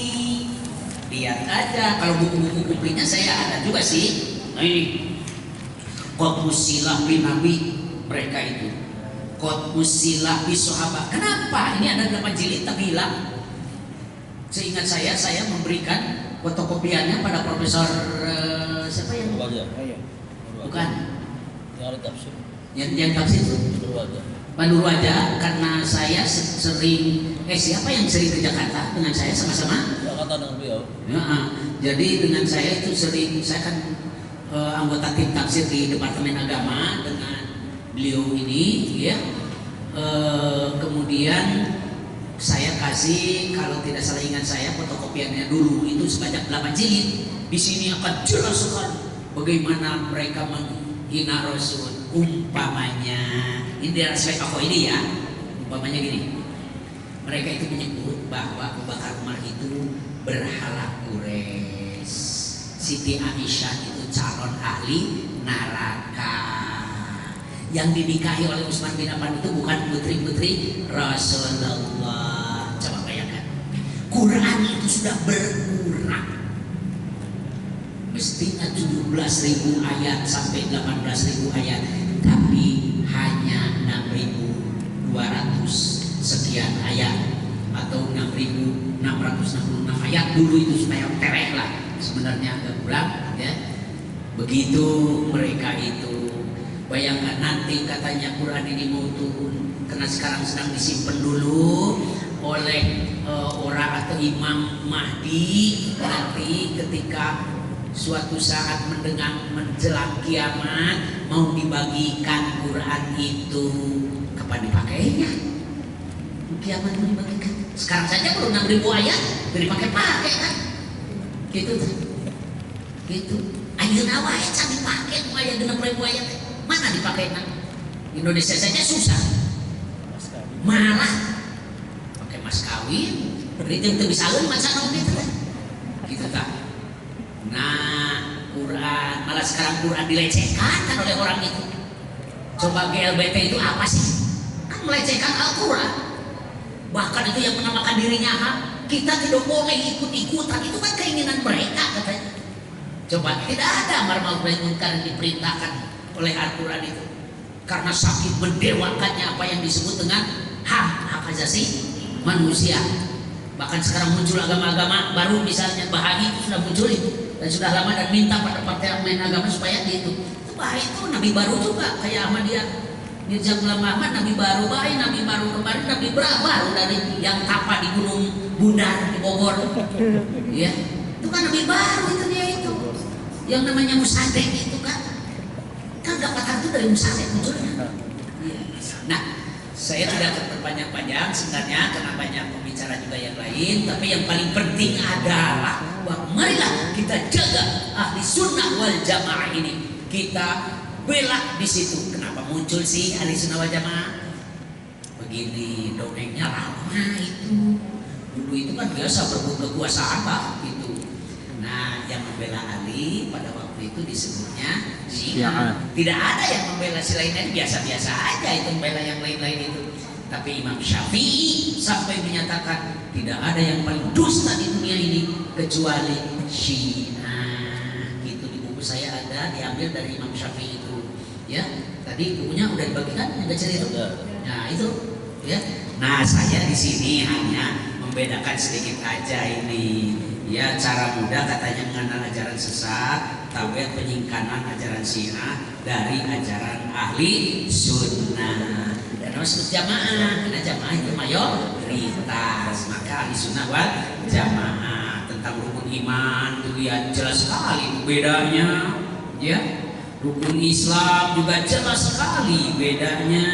Lihat aja, kalau buku-buku kumplinya saya ada juga sih. Nah ini Qutbusilah bin Nabi, mereka itu Qutbusilah bin Sahabat. Kenapa? Ini ada 8 jilid tapi hilang. Seingat saya memberikan fotokopiannya pada Profesor siapa yang? Bukan. Yang tafsir itu? Pak Nurwaja, karena saya sering siapa yang sering ke Jakarta dengan saya sama-sama? Jakarta dengan beliau. Ya, jadi dengan saya itu sering, saya kan anggota tim tafsir di Departemen Agama dengan beliau ini, ya. Kemudian saya kasih, kalau tidak salah ingat saya, fotokopiannya dulu itu sebanyak 8 jilid. Di sini akan jelas sekali bagaimana mereka menghina Rasul. Umpamanya ini dari aspek aku ini ya, umpamanya gini, mereka itu menyebut bahwa Abu Bakar Umar itu berhala Quraisy, Siti Aisyah itu calon ahli neraka, yang dinikahi oleh Utsman bin Affan itu bukan putri-putri Rasulullah. Coba bayangkan, Quran itu sudah berkurang, mestinya 17.000 ayat sampai 18.000 ayat, tapi hanya 6.200 sekian ayat atau 6.666 ayat dulu itu supaya tereh lah sebenarnya agak kurang ya. Begitu mereka itu, bayangkan nanti katanya Quran ini mau turun, karena sekarang sedang disimpan dulu oleh orang atau Imam Mahdi. Nanti ketika suatu saat mendengar menjelang kiamat mau dibagikan Quran itu, kapan dipakainya? Kiamat mau dibagikan. Sekarang saja baru 6.000 ayat, jadi pakai kan? Gitu tuh. Gitu. Ayeuna wae can dipake nu aya 6.000 ayat. Mana dipakai nang? Indonesia saja susah. Malah pakai mas kawin, beri teu bisa eun maca naon gitu teh. Gitu tah. Nah, Quran, malah sekarang Quran dilecehkan kan oleh orang itu. Coba GLBT itu apa sih? Kan melecehkan Al-Quran. Bahkan itu yang menamakan dirinya HAM. Kita tidak boleh ikut-ikutan, itu kan keinginan mereka katanya. Coba, tidak ada amar ma'ruf nahi munkar yang diperintahkan oleh Al-Quran itu. Karena saking mendewakannya apa yang disebut dengan hak asasi manusia. Bahkan sekarang muncul agama-agama baru, misalnya Baha'i itu sudah muncul itu, dan sudah lama, dan minta pada partai main agama supaya gitu. Itu Baha'i itu nabi baru juga, kayak Ahmadiyah Mirza Ghulam Ahmad, nabi baru, Baha'i nabi baru, kemarin nabi baru dari yang tapa di Gunung Bundar di Bogor. Ya, itu kan nabi baru itu dia itu. Yang namanya Musaddiq itu kan dapat itu dari Musaddiq munculnya. Nah, saya tidak akan berpanjang-panjang sebenarnya karena banyak pembicara juga yang lain, tapi yang paling penting adalah bahwa marilah kita jaga ahli sunnah wal jamaah ini, kita bela di situ. Kenapa muncul sih ahli sunnah wal jamaah? Begini dongengnya lama itu. Dulu itu kan biasa berebut kekuasaan Pak itu. Nah, yang membela Ali pada waktu itu disebutnya Syiah. Tidak ada yang membela si lainnya, biasa-biasa aja itu membela yang lain-lain itu. Tapi Imam Syafi'i sampai menyatakan tidak ada yang paling dusta di dunia ini kecuali Syiah. Gitu di buku saya ada, diambil dari Imam Syafi'i itu. Ya, tadi bukunya udah dibagikan, yang kecil itu. Nah itu, ya. Nah saya di sini hanya membedakan sedikit aja ini. Ya, cara mudah katanya mengenal ajaran sesat, tauhid penyingkaran ajaran Syiah dari ajaran ahli sunnah. Dan harus jamaah, karena jamaah itu mayoritas. Maka ahli sunnah wal jamaah tentang rukun iman itu ya jelas sekali bedanya. Ya, rukun Islam juga jelas sekali bedanya.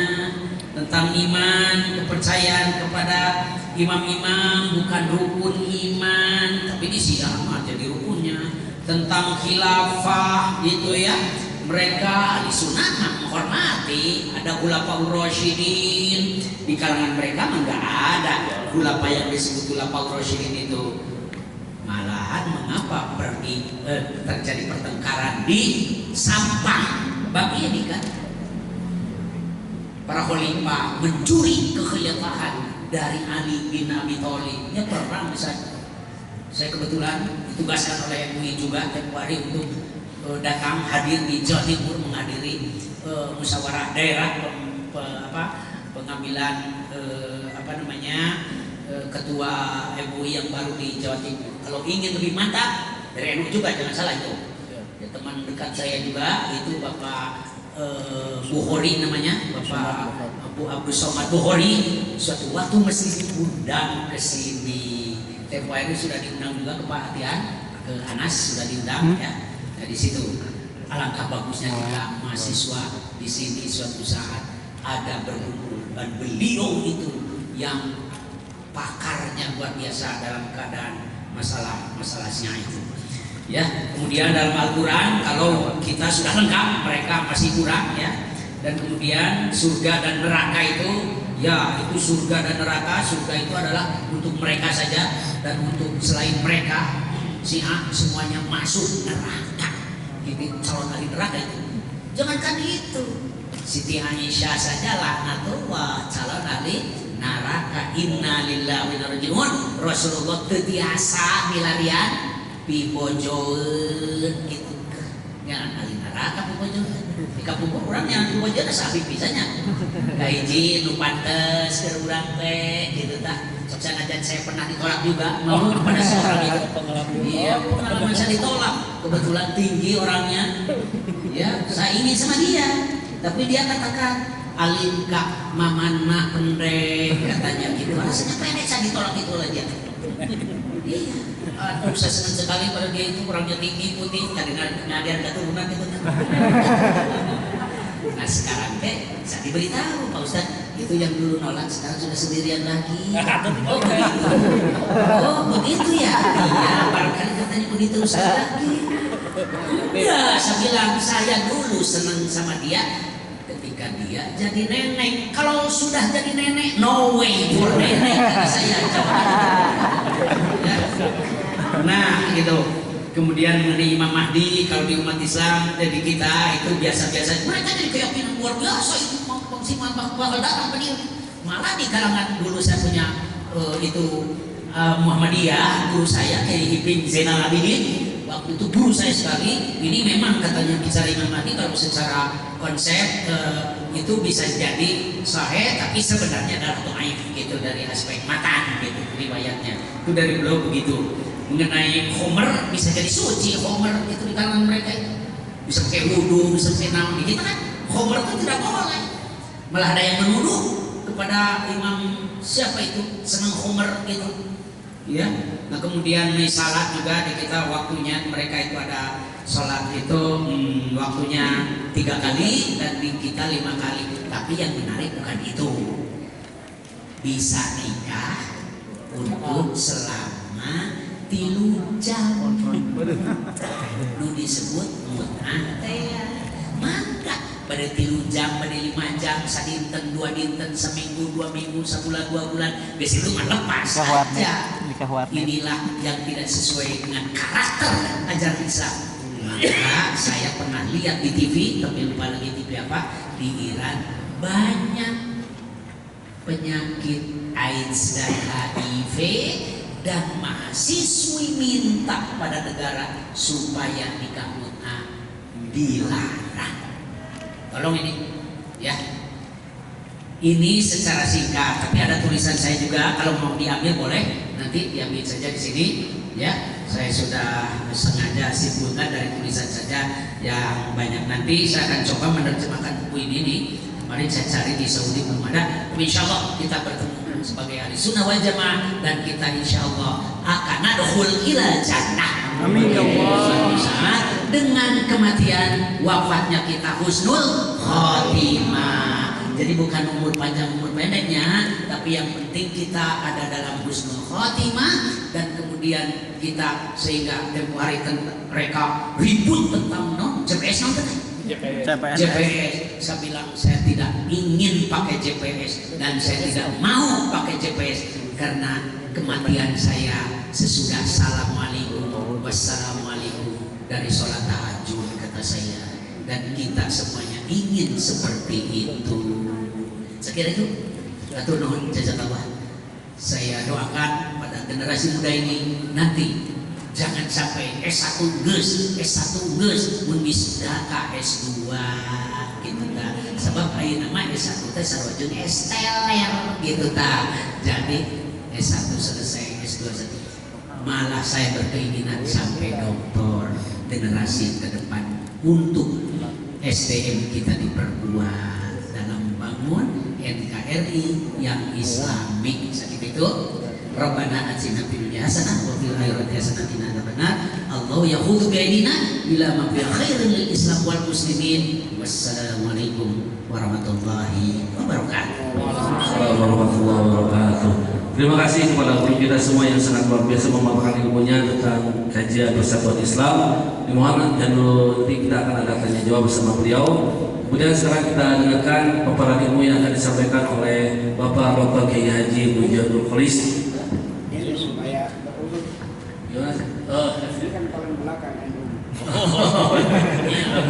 Tentang iman, kepercayaan kepada imam-imam bukan rukun iman, tapi di Syiah jadi rukunnya. Tentang khilafah gitu ya, mereka di sunnah menghormati, ada khulafaur rasyidin, di kalangan mereka enggak ada khulafa yang disebut khulafaur rasyidin itu. Malahan mengapa terjadi pertengkaran di sampah bagi ini kan? Para khalifah mencuri kekhilafahan dari Ali bin Abi Thalib. Ya perang misalnya. Saya kebetulan ditugaskan oleh MUI juga tempoh hari untuk datang hadir di Jawa Timur menghadiri musyawarah daerah pengambilan ketua MUI yang baru di Jawa Timur. Kalau ingin lebih mantap dari NU juga jangan salah itu. Ya, teman dekat saya juga itu Bapak Bukhari namanya, Bapak Abu Somad Bukhari. Suatu waktu mesti diundang ke sini. Tempo ini sudah diundang juga ke Pak Atian, ke Anas sudah diundang ya. Nah, di situ alangkah bagusnya jika mahasiswa di sini suatu saat ada berkumpul dan beliau itu yang pakarnya luar biasa dalam keadaan masalah Syiah itu. Ya, kemudian dalam Al-Quran kalau kita sudah lengkap, mereka masih kurang ya. Dan kemudian surga dan neraka itu, ya itu surga dan neraka. Surga itu adalah untuk mereka saja, dan untuk selain mereka Syiah semuanya masuk neraka. Ini calon ahli neraka itu. Jangankan itu, Siti Aisyah saja laknatullah calon ahli neraka. Inna lillahi wa inna ilaihi raji'un. Rasulullah tetiasa milarian pibojoeun gitu. Jangan ahli neraka pibojoeun. Di kampung orang yang pibojoeun sapi pisahnya. Ka hiji nu pantes keur urang teh gitu tah. Senajan saya pernah ditolak juga, mau kepada seorang itu. Iya, pengalaman saya ditolak. Kebetulan tinggi orangnya. Ya, saya ingin sama dia, tapi dia katakan alim kak maman mah pendek katanya gitu. Rasanya pendek, saya ditolak itu aja. Iya. Aduh, saya senang sekali pada dia itu, orangnya tinggi putih, kadang-kadang ada keturunan gitu. Nah sekarang saya diberitahu Pak Ustadz, itu yang dulu nolak sekarang sudah sendirian lagi. Oh begitu. Oh begitu ya. Iya, barangkali katanya begitu saya lagi. Ya, saya bilang saya dulu senang sama dia ketika dia jadi nenek. Kalau sudah jadi nenek, no way for nenek kata saya. Ya. Nah, gitu. Kemudian mengenai Imam Mahdi, kalau di umat Islam dari kita itu biasa-biasa. Mereka jadi keyakinan luar biasa itu si bakal datang ke dia. Malah di kalangan dulu saya punya Muhammadiyah, guru saya Kiai Ibn Zainal Abidin. Waktu itu guru saya sekali. Ini memang katanya bicara Imam Mahdi kalau secara konsep itu bisa jadi sahih, tapi sebenarnya adalah dhaif gitu dari aspek matan gitu riwayatnya. Itu dari beliau begitu. Mengenai Homer bisa jadi suci, Homer itu di kalangan mereka itu bisa pakai wudhu, bisa pakai naon. Kita kan Homer itu tidak boleh. Malah ada yang menuduh kepada Imam siapa itu senang Homer gitu, ya. Nah kemudian salat juga di kita waktunya mereka itu ada sholat itu waktunya 3 kali dan di kita 5 kali. Tapi yang menarik bukan itu, bisa nikah untuk selama 3 jam. Nu disebut mut'ah teh. Maka pada 3 jam, pada 5 jam, sadinten, 2 dinten, seminggu, 2 minggu, sebulan, 2 bulan, besok itu mah lepas saja. Inilah yang tidak sesuai dengan karakter ajaran Islam. Maka saya pernah lihat di TV, tapi lupa lagi TV apa, di Iran banyak penyakit AIDS dan HIV. Dan mahasiswi minta pada negara supaya nikah mut'ah dilarang. Tolong ini, ya. Ini secara singkat, tapi ada tulisan saya juga. Kalau mau diambil boleh, nanti diambil saja di sini. Ya, saya sudah sengaja simpulkan dari tulisan saja yang banyak. Nanti saya akan coba menerjemahkan buku ini. Kemarin saya cari di Saudi belum ada. Tapi insya Allah kita bertemu sebagai ahli sunnah wal jamaah dan kita insya Allah akan nadkhul ila jannah. Amin ya Allah. Dengan kematian wafatnya kita husnul khotimah. Jadi bukan umur panjang umur pendeknya, tapi yang penting kita ada dalam husnul khotimah dan kemudian kita sehingga tempoh hari mereka ribut tentang GPS GPS. Saya bilang saya tidak ingin pakai GPS dan saya tidak mau pakai GPS karena kematian saya sesudah assalamualaikum wassalamualaikum dari sholat tahajud kata saya, dan kita semuanya ingin seperti itu. Sekira itu atur nuhun jazakallah. Saya doakan pada generasi muda ini nanti jangan sampai S1 geus, S1 geus mun wisuda ka S2 gitu tah. Sebab ayeuna mah S1 teh sarojeng S teler gitu tah. Jadi S1 selesai, S2 satu. Malah saya berkeinginan sampai doktor generasi ke depan untuk SDM kita diperkuat dalam membangun NKRI yang Islamik seperti itu. Rabbana atina fid dunya hasanah wa fil akhirati hasanah wa qina adzabannar. Allah yakhudhu bi aydina ila ma fi khairin lil Islam wal muslimin. Wassalamualaikum warahmatullahi wabarakatuh. Assalamualaikum warahmatullahi wabarakatuh. Terima kasih kepada guru kita semua yang sangat luar biasa memaparkan ilmunya tentang kajian persatuan Islam. Dimohon dan dulu nanti kita akan ada tanya jawab bersama beliau. Kemudian sekarang kita dengarkan paparan ilmu yang akan disampaikan oleh Bapak Dr. Kiai Haji Mujahidul Kholis.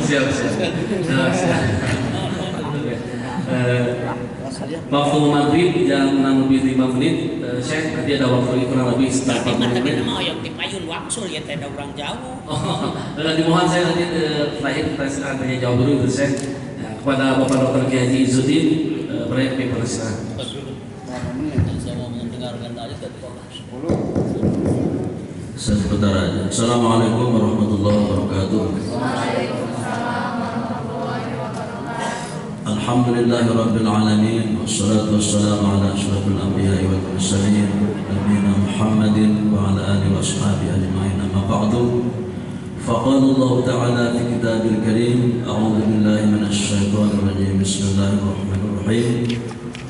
Siap. Waktu maghrib jam 6:05. Syekh nanti ada waktu kurang lebih sekitar 40 menit. Mau yang dipayun waksul ya teh ada orang jauh. Dimohon saya nanti terakhir kita akan tanya jawab dulu itu Syekh. Kepada Bapak Dr. Kiai Haji Izzuddin, berani dipersilakan. dengarkan aja tadi. Saya sebentar aja. Assalamualaikum warahmatullahi wabarakatuh. Alhamdulillahirabbil alamin wassalatu wassalamu ala asyrafil anbiya'i wal mursalin nabiyina Muhammadin wa ala alihi washabihi ajma'in. Amma ba'du. Faqala Allah ta'ala fi kitabil karim, a'udzu billahi minasy syaithanir rajim. Bismillahirrahmanirrahim.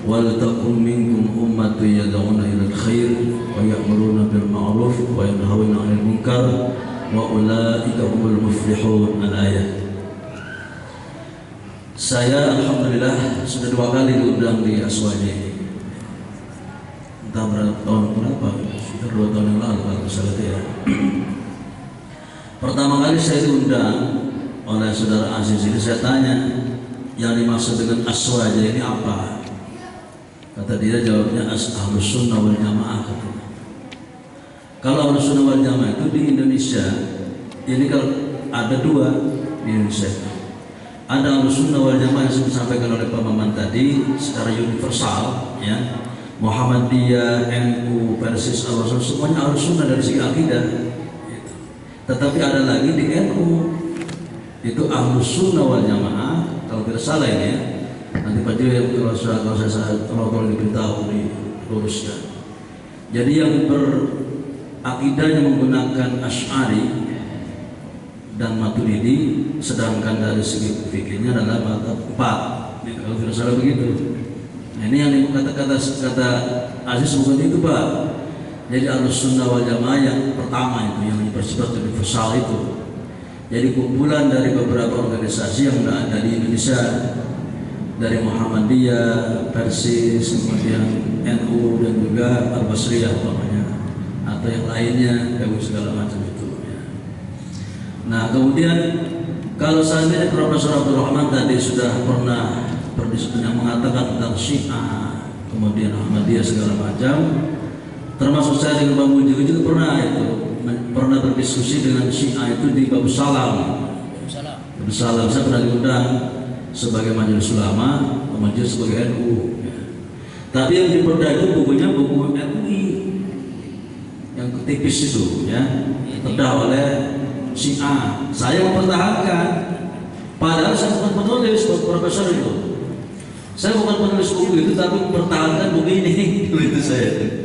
Wal takum minkum ummatun yad'una ilal khair wa ya'muruna bil ma'ruf wa yanhauna 'anil munkar wa ulaika humul muflihun. Al-ayat. Saya alhamdulillah sudah 2 kali diundang di Aswaja ini. Entah berapa sudah 2 tahun yang lalu kalau salah ya. Pertama kali saya diundang oleh saudara Aziz ini, saya tanya yang dimaksud dengan Aswaja ini apa? Kata dia, jawabnya Ahlus Sunnah wal Jamaah. Kalau Ahlus Sunnah wal Jamaah itu di Indonesia ini kalau ada 2 di Indonesia. Ada Ahlus Sunnah wal Jamaah yang disampaikan oleh Pak Maman tadi secara universal, ya. Muhammadiyah, NU, Persis, Al-Rasul, semuanya Ahlus Sunnah dari segi akidah. Gitu. Tetapi ada lagi di NU itu Ahlus Sunnah wal Jamaah, kalau tidak salah ini ya. Nanti Pak Joyo kalau diberitahu diluruskan. Jadi yang berakidahnya menggunakan Asy'ari dan Maturidi, sedangkan dari segi fikihnya adalah mazhab 4. Kalau tidak salah begitu. Nah, ini yang kata Aziz bukan itu, Pak. Jadi Ahlus Sunnah wal Jamaah yang pertama itu yang bersifat universal itu. Jadi kumpulan dari beberapa organisasi yang ada di Indonesia, dari Muhammadiyah, Persis, kemudian NU dan juga Al-Basriyah umpamanya, atau yang lainnya, segala macam itu. Ya. Nah kemudian kalau seandainya Profesor Abdul Rahman tadi sudah pernah berdiskusi yang mengatakan tentang Syiah, kemudian Ahmadiyah segala macam, termasuk saya dengan Bang Muji juga pernah berdiskusi dengan Syiah itu di Babu Salam. Babu Salam saya pernah diundang sebagai majelis ulama, majelis sebagai NU. Ya. Tapi yang diperdah itu bukunya buku NUI yang tipis itu, ya, terdah oleh Syiah. Saya mempertahankan, padahal saya bukan penulis, profesor itu. Saya bukan penulis buku itu, tapi mempertahankan buku ini. Itu saya.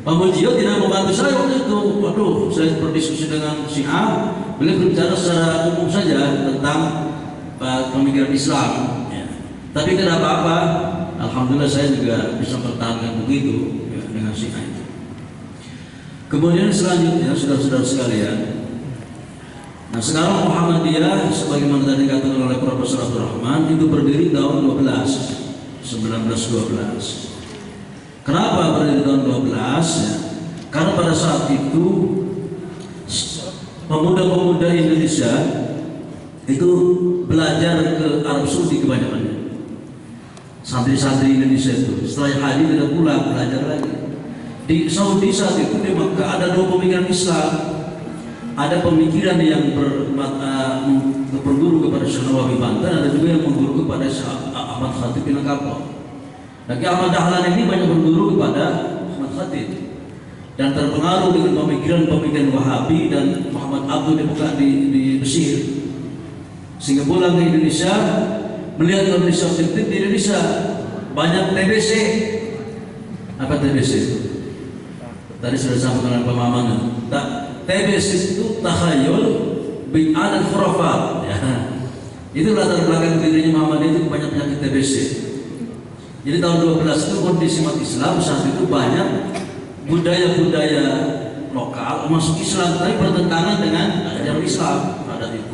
Pak Mujio tidak membantu saya waktu itu. Waduh, saya berdiskusi dengan Syiah, beliau berbicara secara umum saja tentang pemikiran Islam, ya. Tapi tidak apa-apa, alhamdulillah saya juga bisa mempertahankan begitu, ya, dengan Syiah itu. Kemudian selanjutnya saudara-saudara sekalian, nah sekarang Muhammadiyah sebagaimana tadi dikatakan oleh Profesor Abdul Rahman itu berdiri tahun 1912. Kenapa berdiri tahun 12? Ya? Karena pada saat itu pemuda-pemuda Indonesia itu belajar ke Arab Saudi kebanyakannya. Santri-santri Indonesia itu setelah haji tidak pulang, belajar lagi. Di Saudi saat itu di Makkah ada 2 pemikiran Islam. Ada pemikiran yang berguru kepada Syekh Nawawi Banten, ada juga yang berguru kepada Syekh Ahmad Khatib Minangkabau. Dan Ahmad Dahlan ini banyak berguru kepada Ahmad Khatib dan terpengaruh dengan pemikiran Wahabi dan Muhammad Abdul di Mesir. Sehingga pulang ke Indonesia, melihat kondisi objektif di Indonesia banyak TBC. Apa TBC? Tadi sudah sampaikan pemahaman. TBC itu takhayul bid'ah dan khurafat. Ya. Itu latar belakang dirinya Muhammadiyah itu banyak penyakit TBC. Jadi tahun 12 itu kondisi umat Islam saat itu banyak budaya-budaya lokal masuk Islam, tapi bertentangan dengan ajaran Islam adat itu.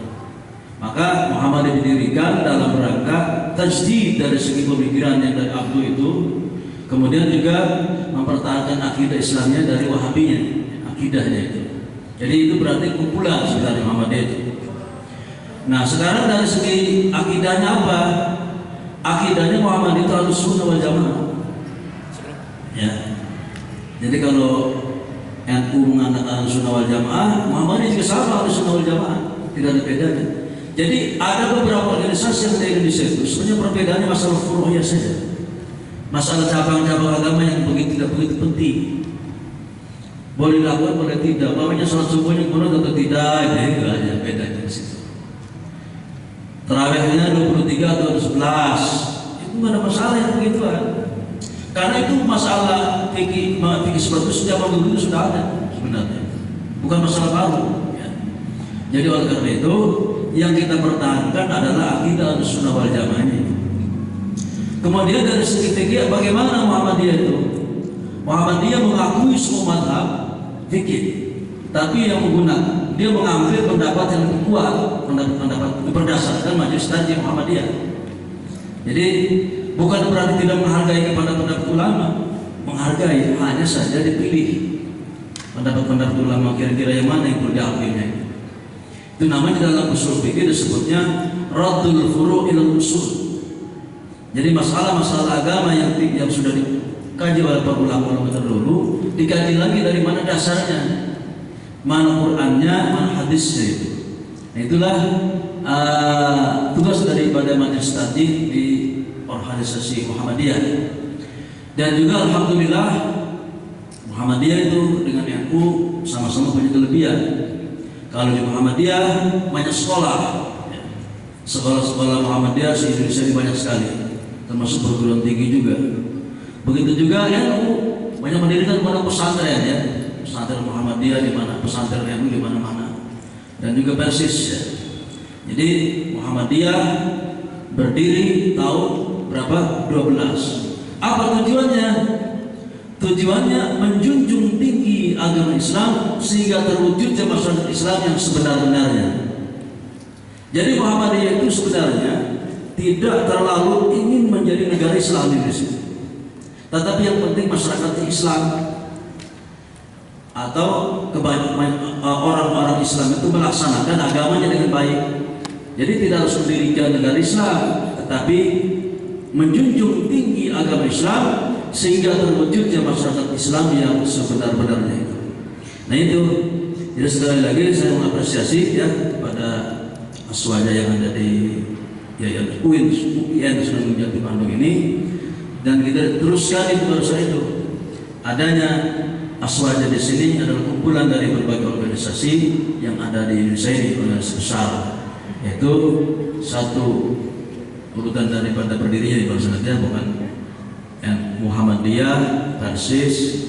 Maka Muhammadiyah didirikan dalam rangka tajdid dari segi pemikiran yang dari Abdul itu, kemudian juga mempertahankan akidah Islamnya dari Wahabinya, akidahnya itu. Jadi itu berarti kumpulan sebenarnya Muhammadiyah itu. Nah sekarang dari segi akidahnya apa? Akidahnya Muhammadiyah itu Ahlus Sunnah wal Jamaah. Ya. Jadi kalau NU mengatakan Ahlus Sunnah wal Jamaah, Muhammadiyah juga sama Ahlus Sunnah wal Jamaah, tidak ada bedanya. Jadi ada beberapa organisasi yang di Indonesia itu sebenarnya perbedaannya masalah furu'iyah saja, masalah cabang-cabang agama yang tidak begitu penting. boleh dilakukan boleh tidak, namanya sholat subuhnya kunut atau tidak, itu aja bedanya di situ. Tarawihnya 23 atau 11, itu nggak ada masalah yang begituan. Karena itu masalah fikih seperti itu sejak dulu itu sudah ada sebenarnya, bukan masalah baru. Ya. Jadi oleh karena itu yang kita pertahankan adalah akidah Ahlussunnah wal Jamaah ini. Kemudian dari segi fikih bagaimana Muhammadiyah itu? Muhammadiyah mengakui semua mazhab fikih, tapi yang menggunakan dia mengambil pendapat yang lebih kuat, pendapat berdasarkan majelis tajwid Muhammadiyah. Jadi bukan berarti tidak menghargai kepada pendapat ulama, menghargai, hanya saja dipilih pendapat-pendapat ulama kira-kira yang mana yang perlu diambilnya. Itu namanya dalam usul fikih disebutnya raddul furu' ilal usul. Jadi masalah-masalah agama yang sudah dikaji oleh para ulama terdahulu dikaji lagi dari mana dasarnya, mana Qur'annya, mana hadisnya itu. Nah, itulah tugas daripada majelis tajwid di organisasi Muhammadiyah. Dan juga alhamdulillah Muhammadiyah itu dengan NU sama-sama punya kelebihan. Kalau di Muhammadiyah banyak sekolah, sekolah-sekolah Muhammadiyah di Indonesia ini banyak sekali, termasuk perguruan tinggi juga. Begitu juga NU banyak mendirikan pada pesantren ya, pesantren Muhammadiyah di mana, pesantren NU di mana-mana, dan juga persis ya. Jadi Muhammadiyah berdiri tahun berapa? 12. Apa tujuannya? Tujuannya menjunjung tinggi agama Islam sehingga terwujudnya masyarakat Islam yang sebenar-benarnya. Jadi Muhammadiyah itu sebenarnya tidak terlalu ingin menjadi negara Islam di Indonesia, tetapi yang penting masyarakat Islam atau orang-orang Islam itu melaksanakan agamanya dengan baik. Jadi tidak harus mendirikan negara Islam, tetapi menjunjung tinggi agama Islam sehingga terwujudnya masyarakat Islam yang sebenar-benarnya itu. Nah itu, jadi sekali lagi saya mengapresiasi ya pada aswaja yang ada di UIN Sunan Jati Bandung ini, dan kita teruskan itu itu. Adanya aswaja di sini adalah kumpulan dari berbagai organisasi yang ada di Indonesia ini, organisasi besar, yaitu satu urutan daripada berdirinya di Bangsa bukan Muhammadiyah, Persis,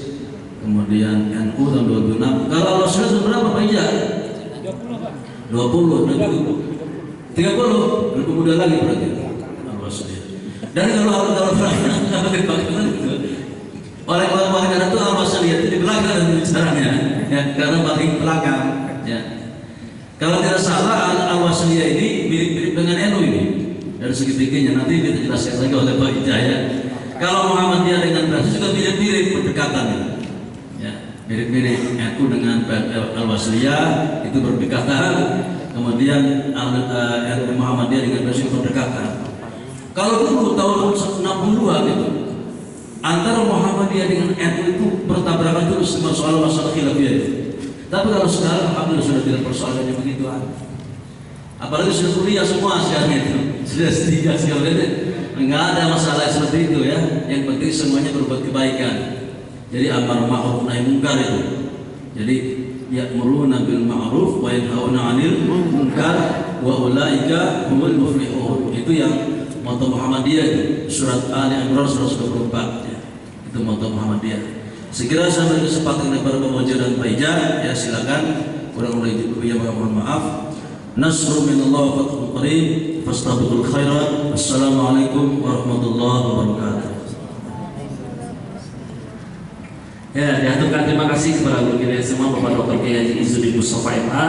kemudian NU tahun 26. Kalau Allah sudah berapa Pak Ija? 20, 30, lebih muda lagi berarti. Dan kalau oleh orang karena itu Al-Wasliyah itu di belakang bicaranya, ya, karena paling belakang. Ya. Kalau tidak salah Al-Wasliyah ini mirip-mirip dengan NU ini dari segi fikihnya, nanti kita jelaskan lagi oleh Pak Ijaya. Kalau Muhammadiyah dengan Persis juga mirip-mirip berdekatannya, ya, mirip-mirip NU dengan Al-Wasliyah itu berdekatan, kemudian Muhammadiyah dengan Persis berdekatan. Kalau dulu tahun 62 gitu, antara Muhammadiyah dengan NU itu bertabrakan terus masalah khilafiyah itu. Tapi kalau sekarang alhamdulillah sudah tidak persoalannya begitu. Apalagi sudah kuliah semua sekarang itu, sudah S3 sekarang itu, enggak ada masalah seperti itu ya. Yang penting semuanya berbuat kebaikan. Jadi amar ma'ruf nahi munkar itu. Jadi ya'muruna bil ma'ruf wa yanhauna 'anil munkar wa ulaika humul muflihun. Itu yang moto Muhammadiyah itu, surat Ali Imran 124 ya. Itu moto Muhammadiyah. Sekira sampai kesempatan kepada pemuja dan paija, ya silakan. Kurang lebih mohon maaf. Nasrun minallah wa fathun qarib, fastabiqul khairat. Assalamualaikum warahmatullahi wabarakatuh. Ya, diaturkan terima kasih kepada guru kita semua, Bapak Dr. Kiai Haji Izzuddin Mustafa MA.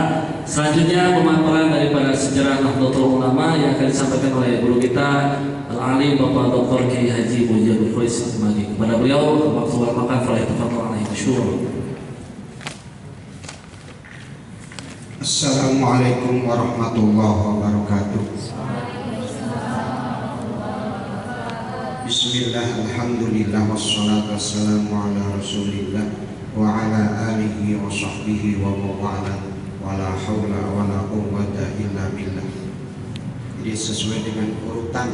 Selanjutnya pemaparan daripada sejarah Nahdlatul Ulama yang akan disampaikan oleh guru kita Al-Alim Bapak Dr. Kiai Haji Mujahid Faiz Magi. Kepada beliau waktu makan oleh tafadhol alaihi masyhur. Assalamualaikum warahmatullahi wabarakatuh. Bismillah, alhamdulillah, wassalatu wassalamu ala rasulillah wa ala alihi wa sahbihi wa mawala wa la hawla wa la quwwata illa billah. Jadi sesuai dengan urutan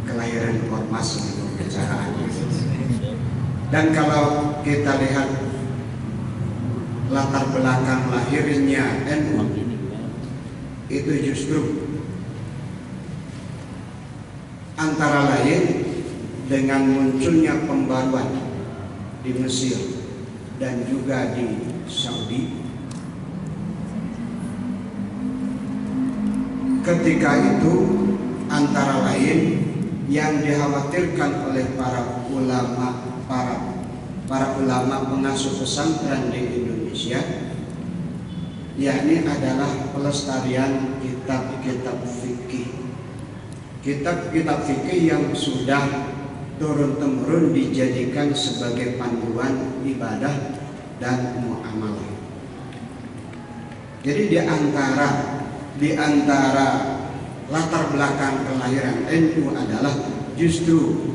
kelahiran ormas untuk pembicaraannya. Dan kalau kita lihat latar belakang lahirnya NU itu justru antara lain dengan munculnya pembaruan di Mesir dan juga di Saudi. Ketika itu antara lain yang dikhawatirkan oleh para ulama pengasuh pesantren di Indonesia, yakni adalah pelestarian kitab-kitab fikih. Kitab-kitab fikih yang sudah turun-temurun dijadikan sebagai panduan ibadah dan muamalah. Jadi di antara latar belakang kelahiran NU adalah justru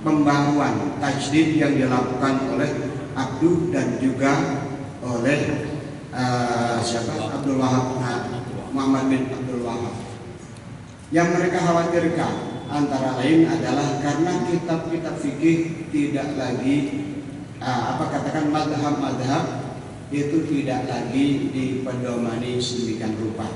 pembaruan tajdid yang dilakukan oleh Abduh dan juga oleh Abdul Wahab, Muhammad bin Abdul Wahab. Yang mereka khawatirkan antara lain adalah karena kitab-kitab fikih tidak lagi madhab itu tidak lagi dipedomani sedemikian rupa.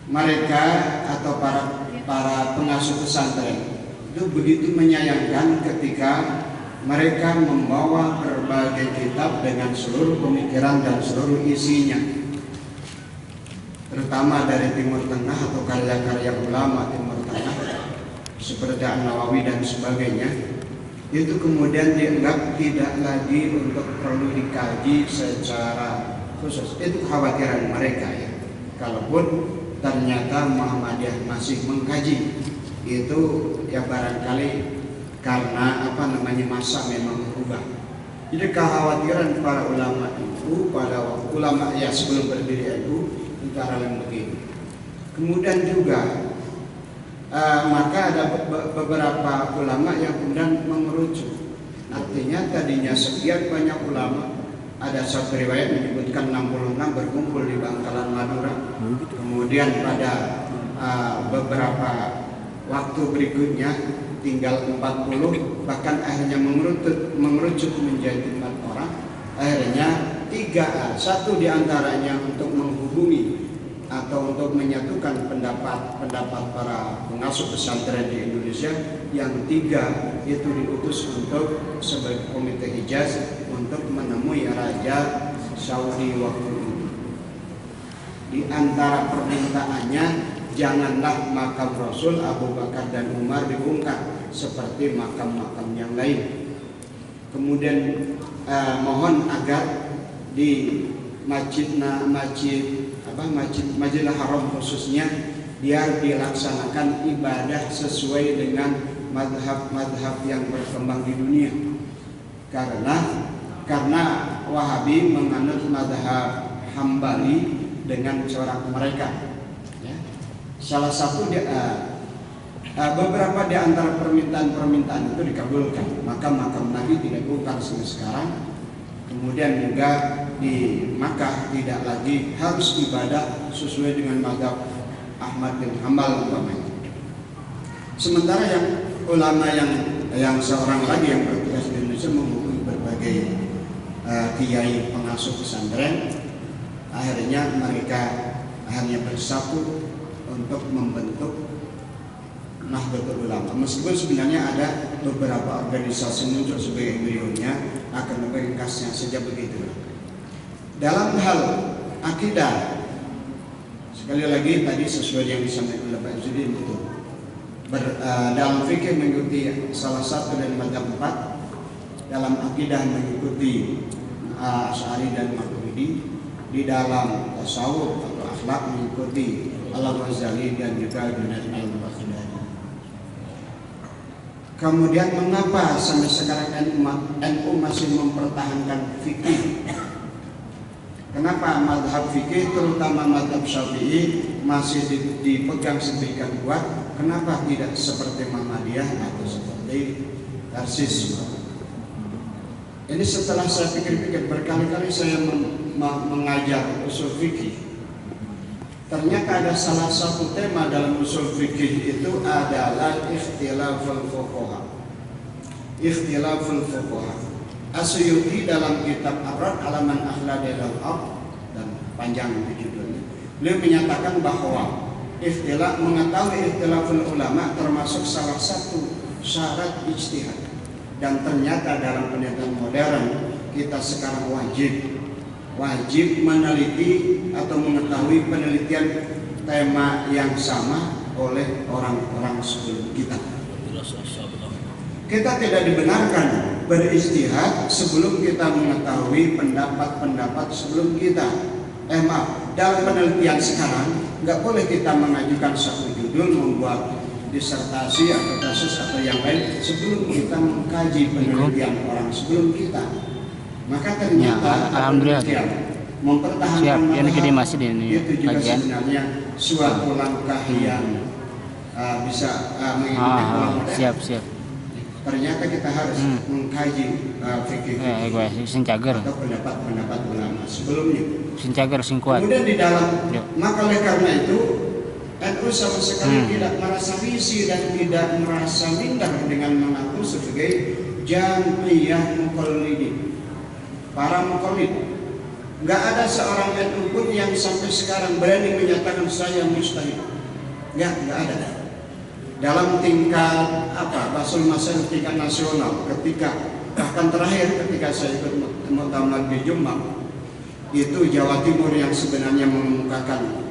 Mereka atau para pengasuh pesantren itu begitu menyayangkan ketika mereka membawa berbagai kitab dengan seluruh pemikiran dan seluruh isinya, terutama dari Timur Tengah atau karya-karya ulama Timur Tengah seperti An-Nawawi dan sebagainya, itu kemudian dianggap tidak lagi untuk perlu dikaji secara khusus. Itu kekhawatiran mereka ya. Kalaupun ternyata Muhammadiyah masih mengkaji, itu ya barangkali karena masa memang berubah. Jadi kekhawatiran para ulama itu pada ulama ya sebelum berdiri itu antara lain begini. Kemudian juga maka ada beberapa ulama yang kemudian mengerucut. Artinya tadinya sekian banyak ulama, ada satu riwayat menyebutkan 66 berkumpul di Bangkalan Madura. Kemudian pada beberapa waktu berikutnya tinggal 40, bahkan akhirnya mengerucut menjadi 4 orang. Akhirnya satu diantaranya untuk menghubungi atau untuk menyatukan pendapat para pengasuh pesantren di Indonesia, yang 3 itu diutus untuk sebagai komite Hijaz untuk menemui Raja Saudi waktu itu. Di antara permintaannya, janganlah makam Rasul, Abu Bakar dan Umar dibongkar seperti makam-makam yang lain. Kemudian mohon agar di Masjidil Haram khususnya biar dilaksanakan ibadah sesuai dengan madhab-madhab yang berkembang di dunia. Karena Wahabi menganut madhab Hambali dengan corak mereka. Ya. Salah satu beberapa di antara permintaan itu dikabulkan. Maka makam Nabi tidak bongkar sampai sekarang. Kemudian juga di Makkah tidak lagi harus ibadah sesuai dengan mazhab Ahmad bin Hambal umpamanya. Sementara yang ulama yang seorang lagi yang bertugas di Indonesia menghubungi berbagai kiai pengasuh pesantren, akhirnya mereka bersatu untuk membentuk Nahdlatul Ulama. Meskipun sebenarnya ada beberapa organisasi muncul sebagai embrionya, akan ringkasnya saja begitu. Dalam hal akidah, sekali lagi tadi sesuai yang disampaikan oleh Pak Izzuddin itu dalam fikih mengikuti salah satu dari mazhab 4, dalam akidah mengikuti Asy'ari dan Maturidi, di dalam tasawuf atau akhlak mengikuti Al-Ghazali dan juga Junaid al-Baghdadi. Kemudian mengapa sampai sekarang NU masih mempertahankan fikih? Kenapa mazhab fikih terutama mazhab Syafi'i masih dipegang sedemikian kuat? Kenapa tidak seperti Muhammadiyah atau seperti Tarsis? Ini setelah saya pikir-pikir, berkali-kali saya mengajar usul fikih. Ternyata ada salah satu tema dalam usul fikih itu adalah ikhtilaful fuqaha. Ikhtilaful fuqaha. As-Suyuti dalam kitab Ar-Rad Alaman Akhlaqil Ab dan panjang itu judulnya. Beliau menyatakan bahwa mengetahui ikhtilaful ulama termasuk salah satu syarat ijtihad. Dan ternyata dalam penelitian modern kita sekarang wajib meneliti atau mengetahui penelitian tema yang sama oleh orang-orang sebelum kita. Kita tidak dibenarkan beristihad sebelum kita mengetahui pendapat-pendapat sebelum kita. Dalam penelitian sekarang nggak boleh kita mengajukan satu judul, membuat disertasi atau tesis atau yang lain sebelum kita mengkaji penelitian orang sebelum kita. Maka ternyata alhamdulillah mempertahankan masih di ini itu juga sebenarnya suatu langkah yang bisa mengikuti pola modern. siap. Ternyata kita harus mengkaji fikih atau pendapat-pendapat ulama sebelumnya. Kemudian di dalam, maka oleh karena itu NU sama sekali tidak merasa risih dan tidak merasa minder dengan mengaku sebagai jam'iyah muqallidin, para muqallid. Nggak ada seorang NU pun yang sampai sekarang berani menyatakan saya mustahil. Nggak ada. Dalam tingkat Basul Masail tingkat nasional, bahkan terakhir ketika saya ikut muktamar di Jombang, itu Jawa Timur yang sebenarnya mengemukakan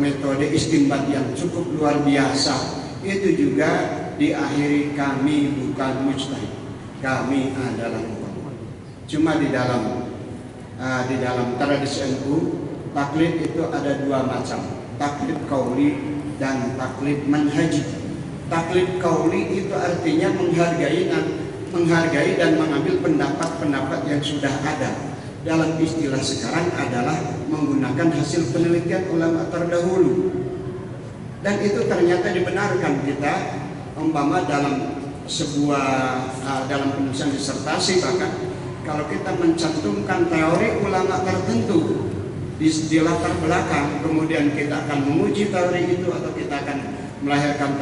metode istinbat yang cukup luar biasa, itu juga diakhiri kami bukan mujtahid, kami adalah muqallid. Cuma di dalam tradisi NU taklid itu ada dua macam, taklid qauli dan taklid manhaji. Taklid qauli itu artinya menghargai dan mengambil pendapat-pendapat yang sudah ada. Dalam istilah sekarang adalah menggunakan hasil penelitian ulama terdahulu. Dan itu ternyata dibenarkan kita, umpama dalam dalam penulisan disertasi, bahkan kalau kita mencantumkan teori ulama tertentu di latar belakang, kemudian kita akan menguji teori itu atau kita akan melahirkan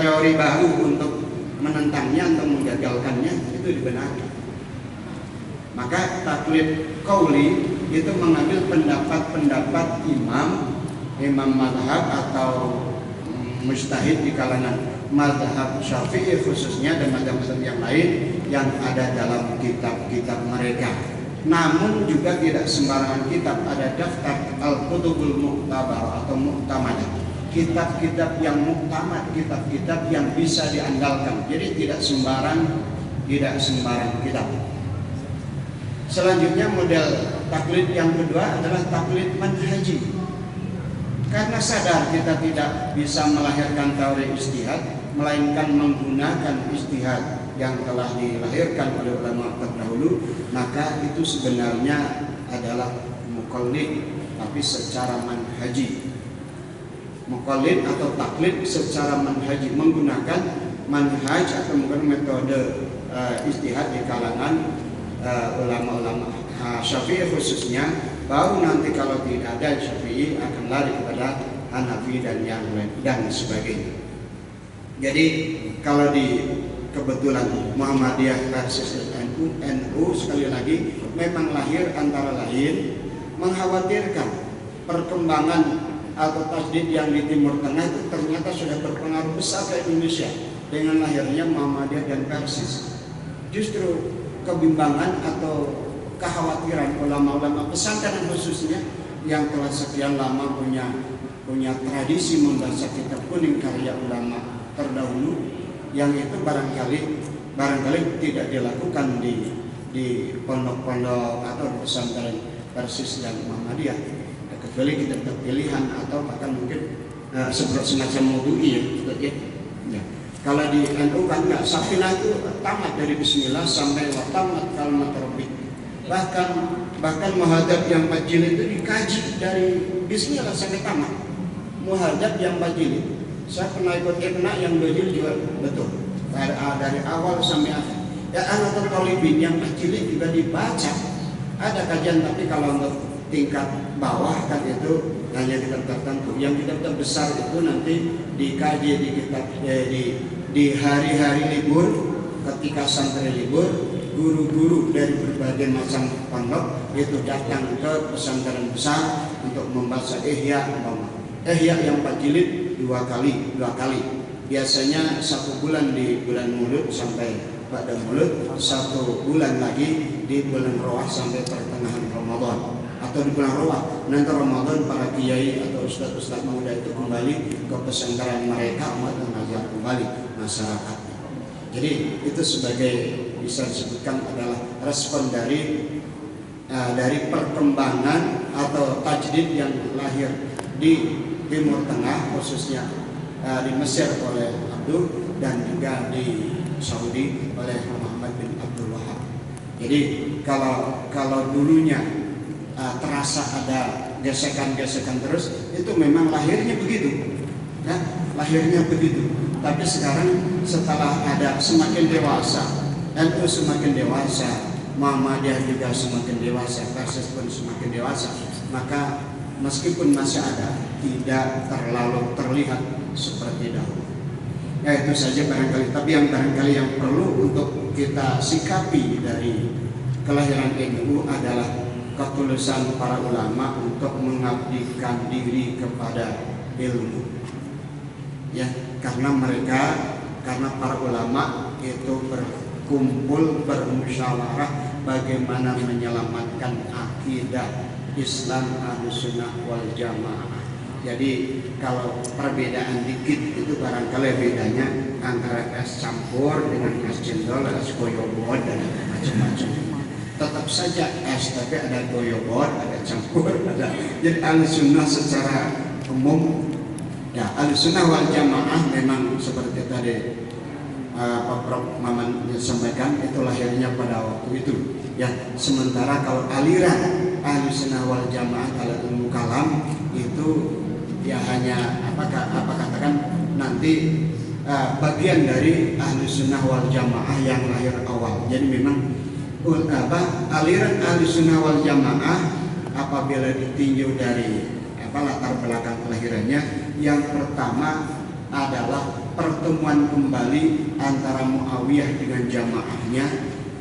teori baru untuk menentangnya atau menggagalkannya, itu dibenarkan. Maka taklid qauli itu mengambil pendapat-pendapat imam madhab atau mujtahid di kalangan madhab Syafi'i khususnya dan madhab-madhab yang lain yang ada dalam kitab-kitab mereka. Namun juga tidak sembarangan kitab, ada daftar al-kutubul mu'tabar atau mu'tamadah, kitab-kitab yang muktamad, kitab-kitab yang bisa diandalkan. Jadi tidak sembarang kitab. Selanjutnya model taklid yang kedua adalah taklid manhaji. Karena sadar kita tidak bisa melahirkan teori ijtihad, melainkan menggunakan ijtihad yang telah dilahirkan oleh ulama terdahulu, maka itu sebenarnya adalah muqallid, tapi secara manhaji. Muqallid atau taklid secara manhaji, menggunakan manhaj atau menggunakan metode ijtihad di kalangan ulama-ulama Syafi'i khususnya. Baru nanti kalau tidak ada Syafi'i akan lari kepada Hanafi dan yang lain dan sebagainya. Jadi kalau di kebetulan Muhammadiyah versus NU sekali lagi memang lahir antara lain mengkhawatirkan perkembangan atau tasdid yang di Timur Tengah itu ternyata sudah berpengaruh besar ke Indonesia dengan lahirnya Muhammadiyah dan Persis. Justru kebimbangan atau kekhawatiran ulama-ulama pesantren khususnya yang telah sekian lama punya tradisi membaca kitab kuning karya ulama terdahulu, yang itu barangkali tidak dilakukan di pondok-pondok atau di pesantren Persis dan Muhammadiyah, kecuali kita pilihan atau bahkan mungkin semacam maudu'i ya. Kalau di NU kan nggak, Safinah itu tamat dari Bismillah sampai tamat kalimat Rabbik. Bahkan muhadzab yang 4 jilid itu dikaji dari Bismillah sampai tamat. Muhadzab yang 4 jilid, saya pernah ikut Ibna yang 2 jilid juga betul. Dari awal sampai akhir. Ya Anatul Talibin yang 4 jilid juga dibaca. Ada kajian, tapi kalau untuk tingkat bawah kan itu hanya kitab tertentu. Yang kitab terbesar itu nanti dikaji di kitab di hari-hari libur ketika santri libur, guru-guru dari berbagai macam pondok itu datang ke pesantren besar untuk membaca Ihya umpama. Ihya yang 4 jilid 2 kali. Biasanya 1 bulan di bulan Maulud sampai pada Maulud, 1 bulan lagi di bulan Rawah sampai pertengahan Ramadan, atau di bulan Rawah. Nanti Ramadan para kiai atau ustaz-ustaz muda itu kembali ke pesantren mereka untuk mengajar kembali masyarakat. Jadi itu sebagai bisa disebutkan adalah respon dari perkembangan atau tajdid yang lahir di Timur Tengah, khususnya di Mesir oleh Abdul dan juga di Saudi oleh Muhammad bin Abdul Wahab. Jadi kalau dulunya terasa ada gesekan-gesekan terus, itu memang lahirnya begitu, ya, lahirnya begitu. Tapi sekarang setelah ada semakin dewasa, NU semakin dewasa, Muhammadiyah juga semakin dewasa, Persis pun semakin dewasa, maka meskipun masih ada, tidak terlalu terlihat seperti dahulu. Ya itu saja barangkali. Tapi yang barangkali yang perlu untuk kita sikapi dari kelahiran NU adalah ketulusan para ulama untuk mengabdikan diri kepada ilmu. Ya, karena para ulama itu berkumpul bermusyawarah bagaimana menyelamatkan akidah Islam Ahlussunnah wal Jamaah. Jadi kalau perbedaan dikit itu barangkali bedanya antara es campur dengan es cendol, es goyobot dan macam-macam. Tetap saja es, tapi ada goyobot, ada campur, ada. Jadi Ahlussunnah secara umum, ya Ahlussunnah wal Jamaah memang seperti tadi Pak Prof Maman sampaikan, itu lahirnya pada waktu itu. Ya, sementara kalau aliran Ahlussunnah wal Jamaah kalau ilmu kalam itu ya hanya apa katakan nanti bagian dari Ahlussunnah wal Jamaah yang lahir awal. Jadi memang aliran Ahlussunnah wal Jamaah apabila ditinjau dari latar belakang kelahirannya, yang pertama adalah pertemuan kembali antara Muawiyah dengan jamaahnya,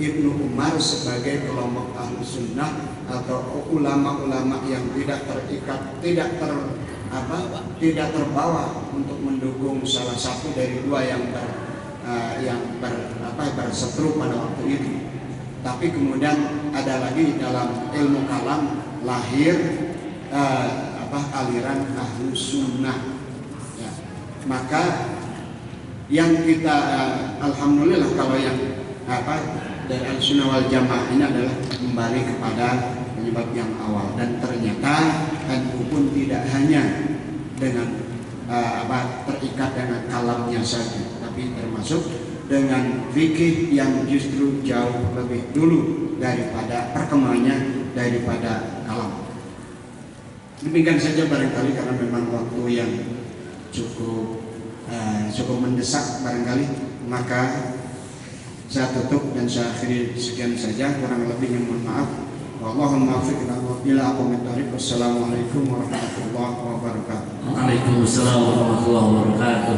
Ibnu Umar sebagai kelompok Ahlussunnah atau ulama-ulama yang tidak terikat, tidak terbawa untuk mendukung salah satu dari dua yang berseteru pada waktu itu. Tapi kemudian ada lagi dalam ilmu kalam lahir aliran Ahlussunnah. Ya. Maka yang kita alhamdulillah kalau yang dari Ahlussunnah wal Jamaah ini adalah kembali kepada penyebab yang awal, dan ternyata NU pun tidak hanya dengan terikat dengan kalamnya saja, tapi termasuk dengan fikih yang justru jauh lebih dulu daripada perkembangannya daripada kalam. Demikian saja barangkali karena memang waktu yang cukup mendesak barangkali, maka saya tutup dan saya akhiri sekian saja, kurang lebihnya mohon maaf. Wallahumma fiqna wa bila aqamit thariq. Wassalamualaikum warahmatullahi wabarakatuh. Waalaikumsalam warahmatullahi wabarakatuh.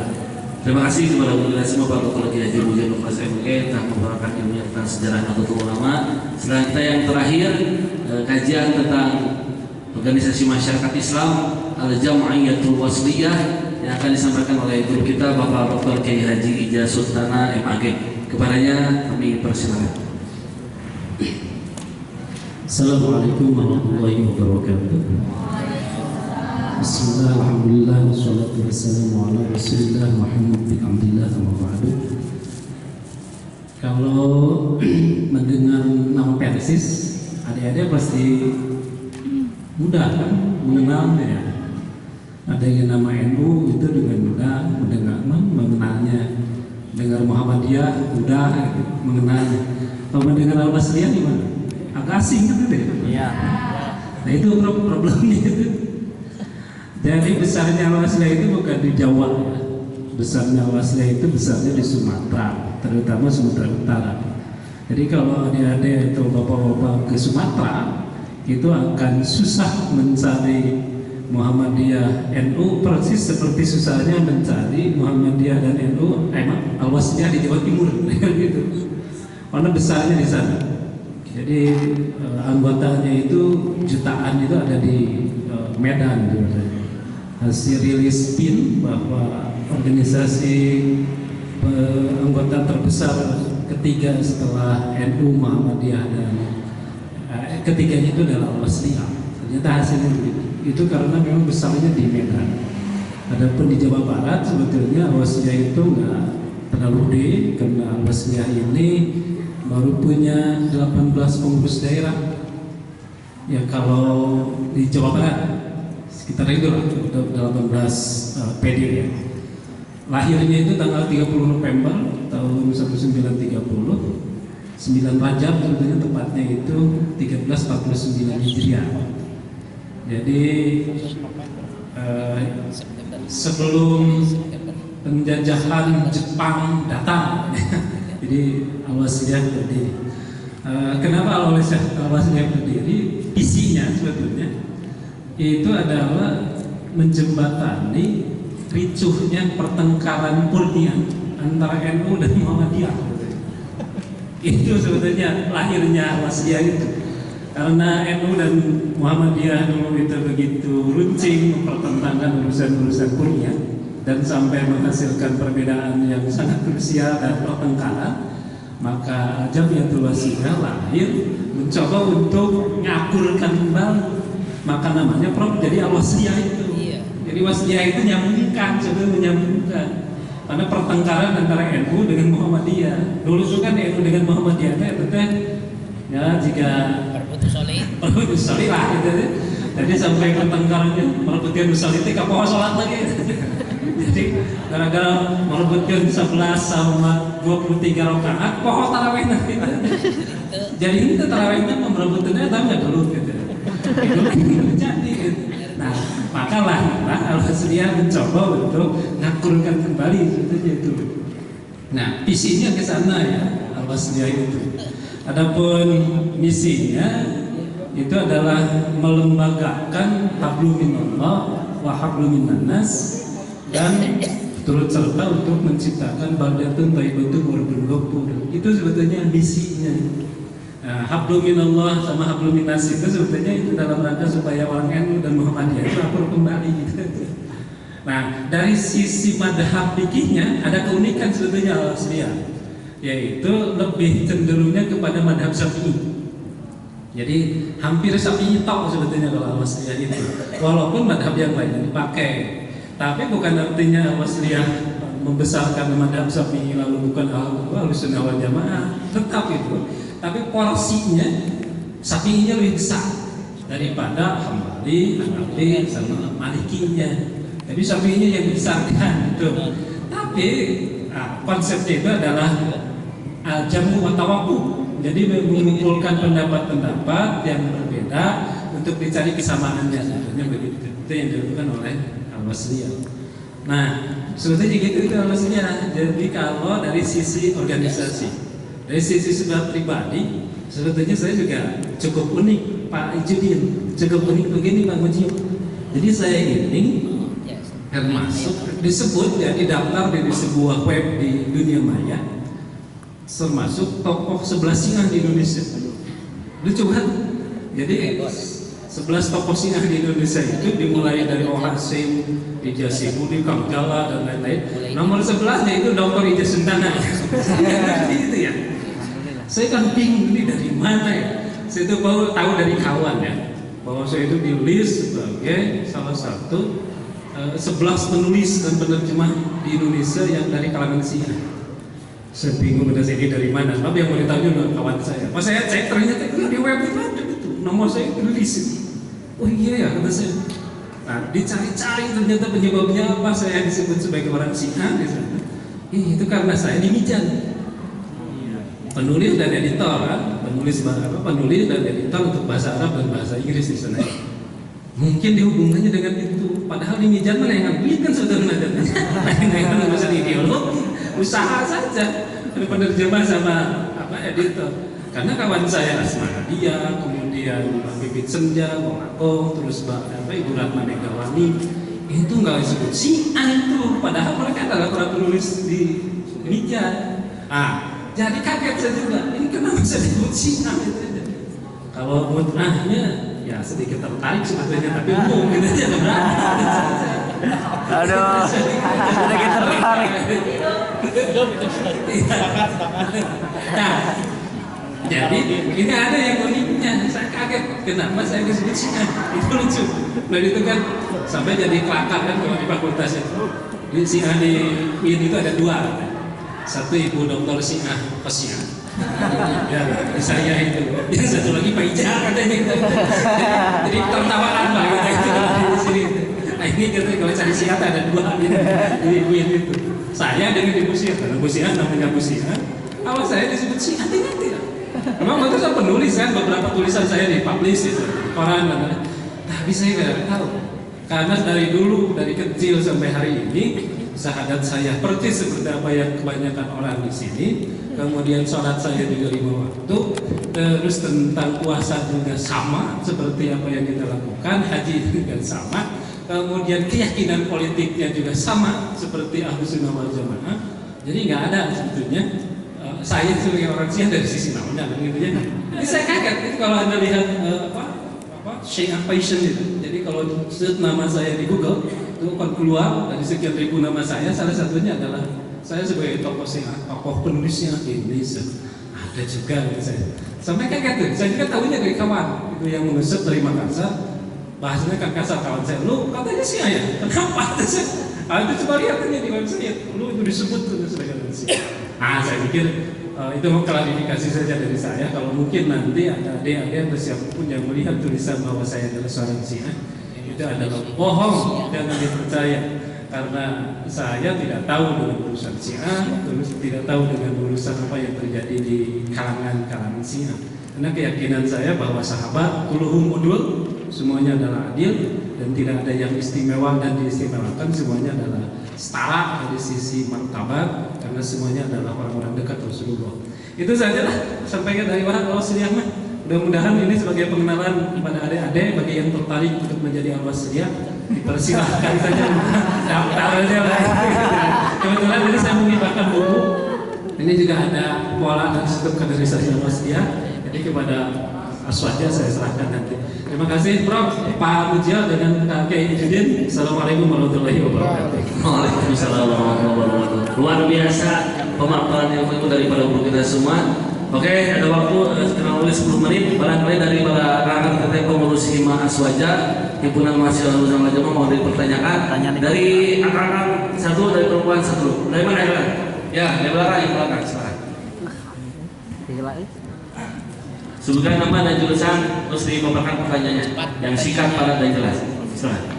Terima kasih kepada semua Pak Dr. Kiai Haji Muhammad Nufas MUI telah membawakan ilmu tentang sejarah Nahdlatul Ulama. Setelah kita yang terakhir kajian tentang organisasi masyarakat Islam Al-Jam'iyatul Wasliyah yang akan disampaikan oleh guru kita Bapak Dr. Kiai Haji Ija Sultana MAG. Kepadanya kami persilakan. Assalamualaikum warahmatullahi wabarakatuh. Bismillah, alhamdulillah, wassalatu wassalamu ala rasulillah Muhammad bin Abdillah wa ba'du. Kalau mendengar nama Persis, adik-adik pasti mudah kan mengenalnya. Ada yang nama NU itu dengan mudah mengenalnya. Dengar Muhammadiyah mudah mengenalnya. Kalau mendengar Al-Wasliyah gimana? Agak asing kan itu? Iya. Nah itu problemnya itu. Jadi besarnya Al-Wasliyah itu bukan di Jawa ya. Besarnya Al-Wasliyah itu besarnya di Sumatera, terutama Sumatera Utara. Jadi kalau adik-adik atau bapak-bapak ke Sumatera itu akan susah mencari Muhammadiyah NU, persis seperti susahnya mencari Muhammadiyah dan NU Al-Wasliyah di Jawa Timur gitu. Karena besarnya di sana. Jadi anggotanya itu jutaan itu ada di Medan gitu. Hasil rilis PIN bahwa organisasi anggota terbesar ketiga setelah NU, Muhammadiyah dan ketiganya itu adalah Al-Wasliyah. Ternyata hasilnya begitu. Itu karena memang besarnya di Medan. Adapun di Jawa Barat sebetulnya Al-Wasliyah itu nggak terlalu gede karena Al-Wasliyah ini baru punya 18 pengurus daerah. Ya kalau di Jawa Barat sekitar itu lah 18 PD ya. Lahirnya itu tanggal 30 November tahun 1930, 9 Rajab sebetulnya tepatnya itu 1349 Hijriah. Jadi sebelum penjajahan Jepang datang, jadi Al-Wasliyah berdiri. Kenapa Al-Wasliyah berdiri? Isinya sebetulnya itu adalah menjembatani ricuhnya pertengkaran murni antara NU dan Muhammadiyah. Itu sebetulnya lahirnya Al-Wasliyah itu. Karena NU dan Muhammadiyah dulu itu begitu runcing mempertentangkan urusan-urusan murni dan sampai menghasilkan perbedaan yang sangat krusial dan pertengkaran, maka Jamiatul Wasliyah lahir mencoba untuk ngakurkan kembali. Maka namanya Prof jadi Al-Wasliyah itu. Jadi Wasliyah itu nyambungkan, sebetulnya menyambungkan. Karena pertengkaran antara NU dengan Muhammadiyah. Dulu itu kan NU dengan Muhammadiyah itu ya jika perbutus solih lah gitu. Jadi sampai pertengkarannya merebutkan solih itu kapal sholat lagi. Jadi gara-gara merebutkan 11 sama 23 rakaat, pohon tarawih nanti. Jadi itu tarawihnya merebutkannya tapi nggak dulu gitu. Itu jadi. Nah, makalah Al-Wasliyah mencoba untuk ngakurkan kembali itu. Nah, visinya ke sana ya Al-Wasliyah itu. Adapun misinya itu adalah melembagakan hablum minallah wa hablum minannas dan turut serta untuk menciptakan baldatun thayyibatun wa rabbul ghafur. Itu sebetulnya misinya. Nah, hablum minallah sama hablum minnas itu sebetulnya itu dalam rangka supaya orang NU dan Muhammadiyah itu akur kembali gitu. Nah, dari sisi madhab fikihnya ada keunikan sebetulnya Al-Wasliyah, yaitu lebih cenderungnya kepada madhab Syafi'i. Jadi hampir Syafi'i tok sebetulnya kalau Al-Wasliyah itu. Walaupun madhab yang lain dipakai, tapi bukan artinya Al-Wasliyah membesarkan madhab Syafi'i lalu bukan Ahlussunnah wal Jamaah, tetap itu. Tapi porsinya Syafi'inya lebih besar daripada Hambali, Hanafi, sama Malikinya. Jadi Syafi'inya yang besarkan itu. Tapi konsepnya itu adalah jamu wa tawaqquf. Jadi mengumpulkan pendapat-pendapat yang berbeda untuk dicari kesamaannya. Sebetulnya begitu. Itu yang dilakukan oleh Al-Wasliyah. Nah, sebetulnya gitu itu Al-Wasliyah. Jadi kalau dari sisi organisasi, dari sisi sebelah pribadi, sebetulnya saya juga cukup unik, Pak Ijudin. Cukup unik begini, Pak Mujib. Jadi saya ini termasuk disebut ya didaftar di sebuah web di dunia maya, termasuk tokoh 11 Syiah di Indonesia. Lucu kan? Jadi 11 tokoh Syiah di Indonesia itu dimulai dari Om Hasim, Ija Sibudi, Kang Jala dan lain-lain. Nomor 11 itu Dr. Ija Sentana. Itu ya. Saya kan bingung ini dari mana ya. Saya itu baru tahu dari kawan ya, bahwa saya itu di-list sebagai salah satu 11 penulis dan penerjemah di Indonesia yang dari kalangan Syiah. Saya bingung udah ini dari mana. Tapi yang mau ditanya adalah kawan saya. Pas saya cek ternyata di web itu ada itu nomor saya tulis itu. Oh iya ya kata saya. Nah dicari-cari ternyata penyebabnya apa saya disebut sebagai orang Syiah di sana. Itu karena saya di Mijan. Penulis dan editor, penulis dan editor untuk bahasa Arab dan bahasa Inggris di sana. Mungkin dihubungannya dengan itu. Padahal di Mijan mana yang ngambil kan saudara lain-lain urusan ideologi, usaha saja. Penerjemah sama editor. Karena kawan saya Asmadia, kemudian Pak Bibit Senja, Bang Akong, terus Ibu Ratna Megawati, itu nggak disebut Syiah itu. Padahal mereka adalah para penulis di Mijan. Jadi kaget saya juga, ini Syiah gitu aja. Kalau mut'ahnya ya sedikit tertarik sebetulnya, tapi umum gitu aja berani. Aduh, sedikit tertarik. Nah, jadi ini ada yang uniknya. Saya kaget kenapa saya disebut Syiah. Itu lucu. Dan itu kan sampai jadi kelakar kan kalau di fakultas itu. Di Syiah di UIN itu ada dua. Satu Ibu Dr. Syiah Kosia. Ya, saya itu. Yang satu lagi Pak Ijah katanya gitu. Jadi tertawaan lah gitu di sini. Nah ini gitu, kalau cari Syiah ada dua di UIN itu. Saya dengan Ibu Syiah, karena Ibu Syiah namanya Ibu Syiah. Kalau saya disebut Syiah tidak. Memang waktu saya penulis kan beberapa tulisan saya dipublish itu di koran, tapi saya nggak tahu. Karena dari dulu, dari kecil sampai hari ini, syahadat saya persis seperti apa yang kebanyakan orang di sini. Kemudian sholat saya juga 5 waktu. Terus tentang puasa juga sama seperti apa yang kita lakukan. Haji juga sama. Kemudian keyakinan politiknya juga sama seperti Ahlus Sunnah wal Jamaah. Jadi nggak ada sebetulnya saya sebagai orang Syiah dari sisi namanya gitu ya. Jadi saya kaget itu kalau Anda lihat Syiah Passion itu. Jadi kalau search nama saya di Google itu akan keluar dari sekian ribu nama saya, salah satunya adalah saya sebagai tokoh Syiah, tokoh penulisnya di Indonesia. Ada juga gitu saya. Sampai kaget tuh. Saya juga tahunya dari kawan itu yang mengesep dari Makassar. Bahasanya kan kasar kawan saya. Lu katanya Syiah ya? Kenapa? Itu coba lihat aja di website. Lu itu disebut tuh sebagai Syiah. Nah, saya pikir itu mau klarifikasi saja dari saya. Kalau mungkin nanti ada adik-adik atau siapapun yang melihat tulisan bahwa saya adalah seorang Syiah, itu adalah bohong, jangan dipercaya. Karena saya tidak tahu dengan urusan Syiah, terus tidak tahu dengan urusan apa yang terjadi di kalangan Syiah. Karena keyakinan saya bahwa sahabat kulluhum udul, semuanya adalah adil dan tidak ada yang istimewa dan diistimewakan, semuanya adalah setara dari sisi martabat karena semuanya adalah orang-orang dekat Rasulullah. Itu sajalah sampaikan dari Al-Wasliyah. Mudah-mudahan ini sebagai pengenalan kepada adik-adik bagi yang tertarik untuk menjadi Al-Wasliyah, dipersilahkan saja daftar aja lah. Kebetulan ini saya mengibarkan buku. Ini juga ada pola dan sistem kaderisasi Al-Wasliyah. Jadi kepada Aswaja saya serahkan nanti. Terima kasih Prof. Pak Mujia dengan Kak Kiai Ijudin. Assalamualaikum warahmatullahi wabarakatuh. Waalaikumsalam warahmatullahi wabarakatuh. Luar biasa pemaparan ilmu daripada guru kita semua. Oke, ada waktu kurang lebih 10 menit. Barangkali dari para rekan kita pengurus Hima Aswaja, himpunan mahasiswa Lulusan Majama mau dipertanyakan. Dari angkatan satu, dari perempuan satu. Dari mana ya? Ya, di belakang, silakan. Sebutkan nama dan jurusan, terus dipaparkan pertanyaannya yang singkat, padat dan jelas. Silakan.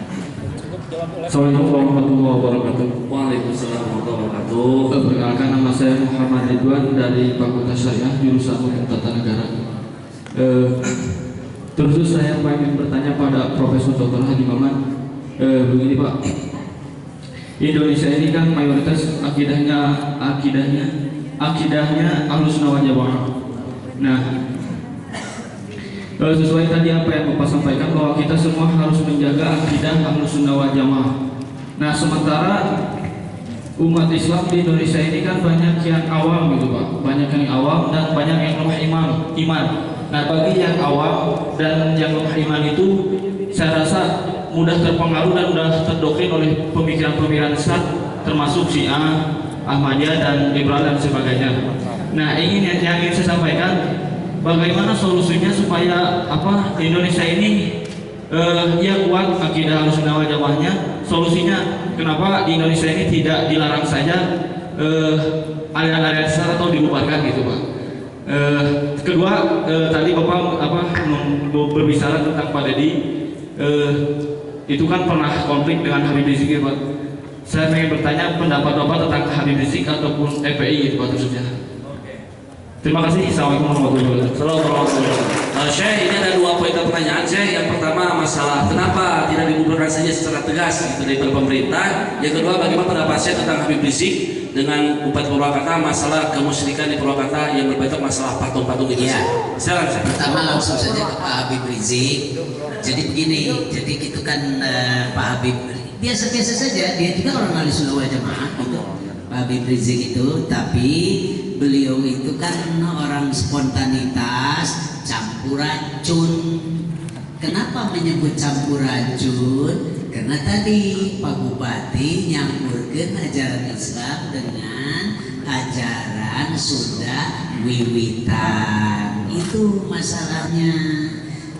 Assalamualaikum warahmatullahi wabarakatuh. Waalaikumsalam warahmatullahi wabarakatuh. Perkenalkan, nama saya Muhammad Ridwan dari Fakultas Syariah jurusan Hukum Tata Negara. Terus saya ingin bertanya pada Profesor Dr. Haji Maman. Begini Pak, Indonesia ini kan mayoritas akidahnya Ahlus Sunnah wal Jamaah. Nah, sesuai tadi apa yang Bapak sampaikan bahwa kita semua harus menjaga akidah Ahlus Sunnah wal Jamaah. Nah, sementara umat Islam di Indonesia ini kan banyak yang awam gitu Pak, banyak yang awam dan banyak yang lemah iman. Nah, bagi yang awam dan yang lemah iman itu, saya rasa mudah terpengaruh dan mudah terdoktrin oleh pemikiran-pemikiran sesat, termasuk Syiah, Ahmadiyah dan liberal dan sebagainya. Nah, yang ingin saya sampaikan, bagaimana solusinya supaya Indonesia ini ya kuat akidah Ahlus Sunnah wal Jamaahnya. Solusinya kenapa di Indonesia ini tidak dilarang saja aliran-aliran sesat atau dibubarkan gitu Pak. Kedua, tadi Bapak berbicara tentang Pak Deddy, itu kan pernah konflik dengan Habib Rizik ya Pak. Saya ingin bertanya pendapat Bapak tentang Habib Rizik ataupun FPI itu Pak khususnya. Terima kasih. Assalamualaikum warahmatullahi wabarakatuh. Syekh, ini ada 2 poin pertanyaan. Syekh, yang pertama masalah kenapa tidak dibubarkan saja secara tegas gitu dari pemerintah. Yang kedua, bagaimana pendapat Syekh tentang Habib Rizik dengan Bupati Purwakarta masalah kemusyrikan di Purwakarta yang berbeda masalah patung-patung itu. Ya. Silakan. Pertama langsung saja ke Pak Habib Rizik. Jadi begini, jadi itu kan Pak Habib biasa-biasa saja, dia juga orang Ahlus Sunnah wal Jamaah gitu. Pak Habib Rizik itu, tapi beliau itu kan orang spontanitas Campuracun. Kenapa menyebut campuracun? Karena tadi Pak Bupati nyampurkan ajaran Islam dengan ajaran Sunda wiwitan. Itu masalahnya.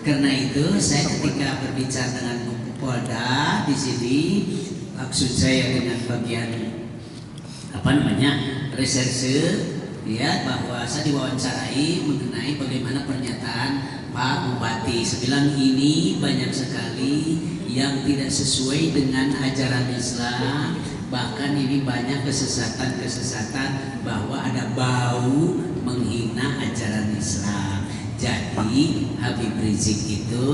Karena itu saya ketika berbicara dengan Polda di sini, maksud saya dengan bagian reserse, ya, bahwa saya diwawancarai mengenai bagaimana pernyataan Pak Bupati. Saya bilang ini banyak sekali yang tidak sesuai dengan ajaran Islam. Bahkan ini banyak kesesatan-kesesatan bahwa ada bau menghina ajaran Islam. Jadi Habib Rizik itu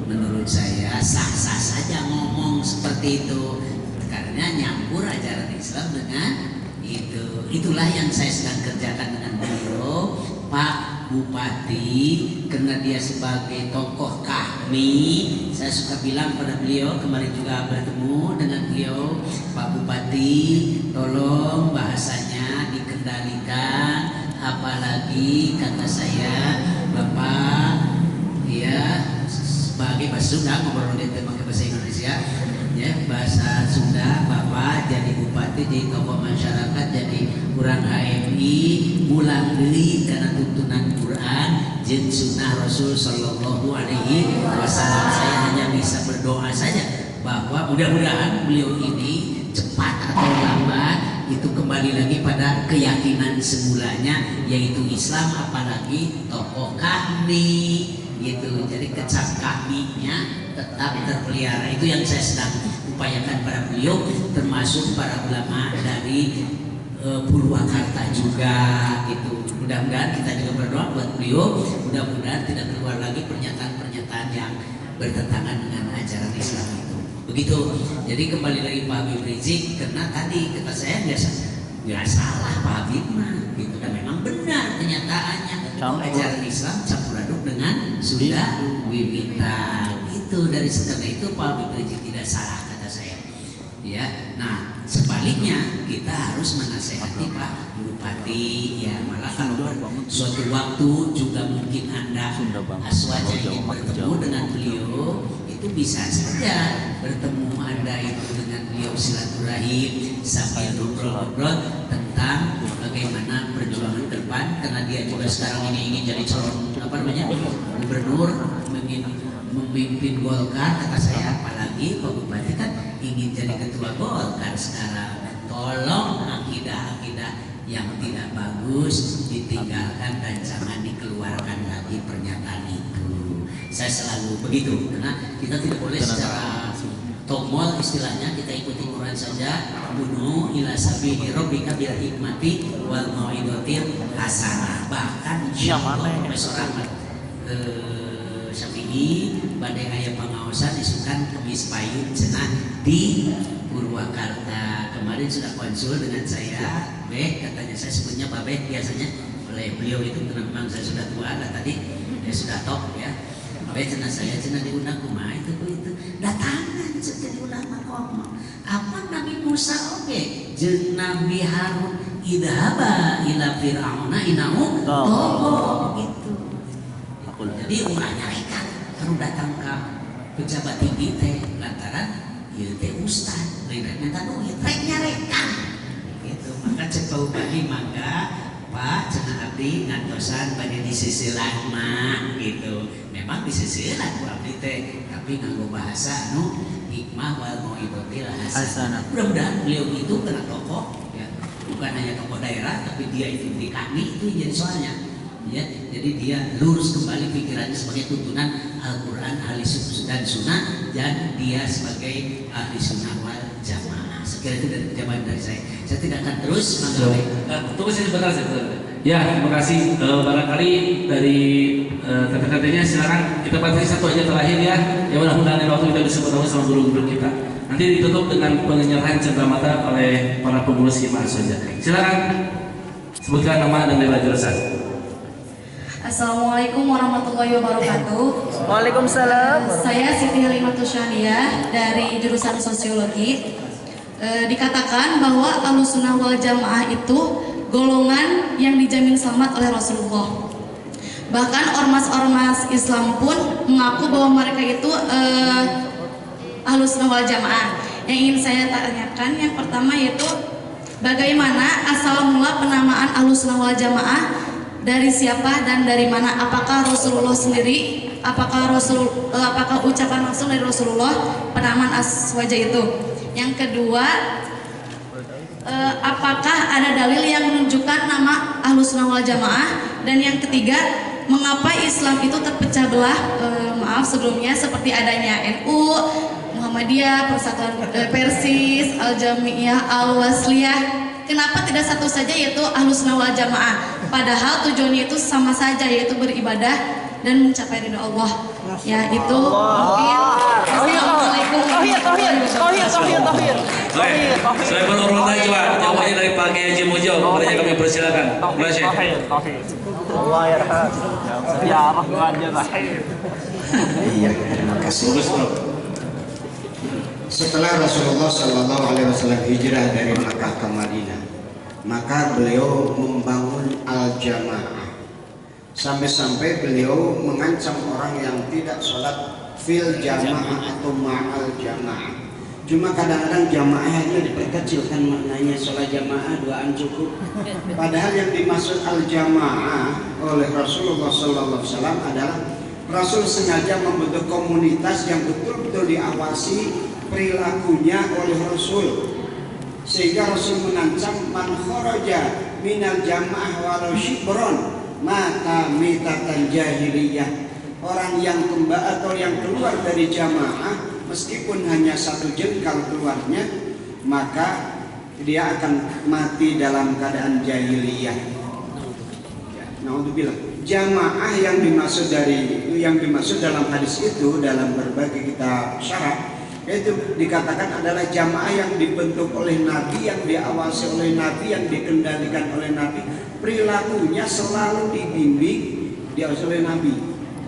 menurut saya sah-sah saja ngomong seperti itu, karena nyampur ajaran Islam dengan itu. Itulah yang saya sedang kerjakan dengan beliau, Pak Bupati, karena dia sebagai tokoh kami. Saya suka bilang pada beliau, kemarin juga bertemu dengan beliau, Pak Bupati, tolong bahasanya dikendalikan. Apalagi kata saya, Bapak, ya, sebagai bahasa Sunda, ngobrol di pakai bahasa Indonesia, ya, bahasa Sunda, Bapak jadi bupati, jadi tokoh masyarakat, jadi kurang HMI, mulang deui karena tuntunan Quran jeung sunnah Rasul Shallallahu Alaihi Wasallam. Saya hanya bisa berdoa saja bahwa mudah-mudahan beliau ini cepat atau lambat itu kembali lagi pada keyakinan semulanya, yaitu Islam, apalagi tokoh kami gitu. Jadi kecap kaminya tetap terpelihara. Itu yang saya sedang upayakan pada beliau, termasuk para ulama dari Purwakarta juga gitu. Mudah-mudahan kita juga berdoa buat beliau, mudah-mudahan tidak keluar lagi pernyataan-pernyataan yang bertentangan dengan ajaran Islam itu. Begitu. Jadi kembali lagi Pak Habib Rizik, karena tadi kata saya nggak salah Pak Habib mah gitu, dan memang benar kenyataannya ajaran Islam campur aduk dengan Sunda wiwitan. Itu dari karena itu Pak Habib Rizik tidak salah kata saya. Ya, nah sebaliknya kita harus menasehati Pak Bupati, ya, malah kalau suatu waktu juga mungkin Anda aswaja ingin bertemu dengan beliau, itu bisa saja bertemu Anda itu dengan beliau, silaturahim sambil ngobrol-ngobrol tentang bagaimana perjuangan ke depan, karena dia juga sekarang ini ingin jadi calon gubernur, memimpin Golkar kata saya. Apalagi Pak Bupati kan ingin jadi ketua Golkar sekarang. Tolong akidah-akidah yang tidak bagus ditinggalkan dan jangan dikeluarkan lagi pernyataan itu. Saya selalu begitu, karena kita tidak boleh secara tomol istilahnya kita ikuti Quran saja. Bunuh ila sabili rabbika bil hikmati wal mau'izatil hasanah. Bahkan Profesor Ahmad Syafi'i badai aya pangaosan isukan kemis payung cenah di Purwakarta. Kemarin sudah konsul dengan saya, katanya saya sebutnya Babeh biasanya oleh beliau itu, karena memang saya sudah tua lah tadi, dia sudah top ya. Cenah saya diundang kumaha itu datangan jadi ulama ngomong apa Nabi Musa jeung Nabi Harun idhaba ila fir'auna innahu tagha gitu. Jadi ulah nyarekan baru datang ke pejabat tinggi teh lantaran ieu teh ustad rek minta duit rek nyarekan gitu. Maka cek Bupati mangga Pak cenah abdi ngantosan bade disisilan mah gitu. Memang disisilan ku abdi teh, tapi nganggo bahasa hikmah wal mau'izatil hasanah. Mudah-mudahan beliau itu kena tokoh ya, bukan hanya tokoh daerah, tapi dia itu di kami itu jadi soalnya ya. Jadi dia lurus kembali pikirannya sebagai tuntunan Al-Quran, ahli dan sunnah, dan dia sebagai ahli sunnah wal jamaah. Sekiranya itu dari jawaban dari saya. Saya tidak akan terus tunggu sebentar. Ya, terima kasih. Barangkali dari kata-katanya silakan kita batasi satu aja terakhir ya. Ya mudah-mudahan waktu kita bisa bertemu sama guru-guru kita. Nanti ditutup dengan penyerahan cenderamata oleh para pengurus Hima saja. Silakan sebutkan nama dan daerah jurusan. Assalamualaikum warahmatullahi wabarakatuh. Waalaikumsalam. Saya Siti Halimatus Syadiah dari jurusan Sosiologi. Dikatakan bahwa Ahlussunnah wal Jamaah itu golongan yang dijamin selamat oleh Rasulullah. Bahkan ormas-ormas Islam pun mengaku bahwa mereka itu Ahlus Sunnah wal Jamaah. Yang ingin saya tanyakan yang pertama yaitu bagaimana asal mula penamaan Ahlus Sunnah wal Jamaah, dari siapa dan dari mana? Apakah Rasulullah sendiri? Apakah ucapan langsung dari Rasulullah penamaan Aswaja itu? Yang kedua, apakah ada dalil yang menunjukkan nama Ahlus Sunnah wal Jamaah? Dan yang ketiga, mengapa Islam itu terpecah belah? Maaf sebelumnya, seperti adanya NU, Muhammadiyah, Persatuan Persis, Al-Jami'iyah, Al-Wasliyah. Kenapa tidak satu saja yaitu Ahlus Sunnah wal Jamaah? Padahal tujuannya itu sama saja, yaitu beribadah dan mencapai ridha Allah. Ya itu mungkin. Assalamualaikum warahmatullahi wabarakatuh. Saya menurut lagi Pak, jawabannya dari Pak Kiai Haji Mujo. Kepadanya kami persilakan. Mulai Syekh. Allah yarham. Ya Rahman ya Rahim. Iya, terima kasih. Setelah Rasulullah Shallallahu Alaihi Wasallam hijrah dari Makkah ke Madinah, maka beliau membangun al-jamaah. Sampai-sampai beliau mengancam orang yang tidak sholat fil jamaah atau ma'al jamaah. Cuma kadang-kadang jamaahnya diperkecilkan, maknanya sholat jamaah duaan cukup. Padahal yang dimaksud al-jamaah oleh Rasulullah Shallallahu Alaihi Wasallam adalah Rasul sengaja membentuk komunitas yang betul-betul diawasi perilakunya oleh Rasul, sehingga Rasul mengancam man kharaja minal jamaah walau shibron maka mitatan jahiliyah. Orang yang kembali atau yang keluar dari jamaah meskipun hanya satu jengkal keluarnya, maka dia akan mati dalam keadaan jahiliyah. Naudzubillah. Jamaah yang dimaksud dalam hadis itu dalam berbagai kitab syarah itu dikatakan adalah jamaah yang dibentuk oleh Nabi, yang diawasi oleh Nabi, yang dikendalikan oleh Nabi, perilakunya selalu dibimbing, diawasi oleh Nabi.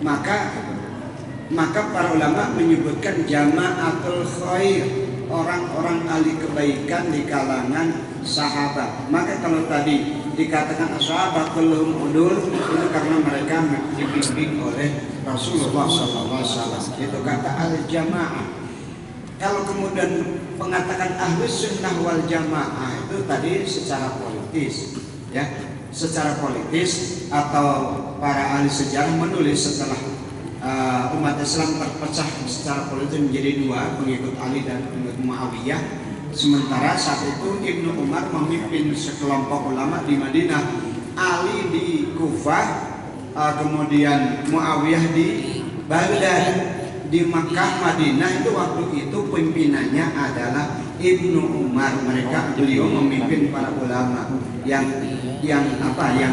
Maka para ulama menyebutkan jamaatul khair, orang-orang ahli kebaikan di kalangan sahabat. Maka kalau tadi dikatakan sahabat kulluhum udul, itu karena mereka dibimbing oleh Rasulullah SAW. Itu kata al-jamaah. Kalau kemudian mengatakan Ahlus Sunnah wal Jamaah itu tadi secara politis, ya, secara politis, atau para ahli sejarah menulis setelah umat Islam terpecah secara politis menjadi dua, pengikut Ali dan pengikut Muawiyah. Sementara saat itu Ibnu Umar memimpin sekelompok ulama di Madinah, Ali di Kufah, kemudian Muawiyah di Baghdad. Di Makkah, Madinah itu waktu itu pimpinannya adalah Ibnu Umar. Beliau memimpin para ulama yang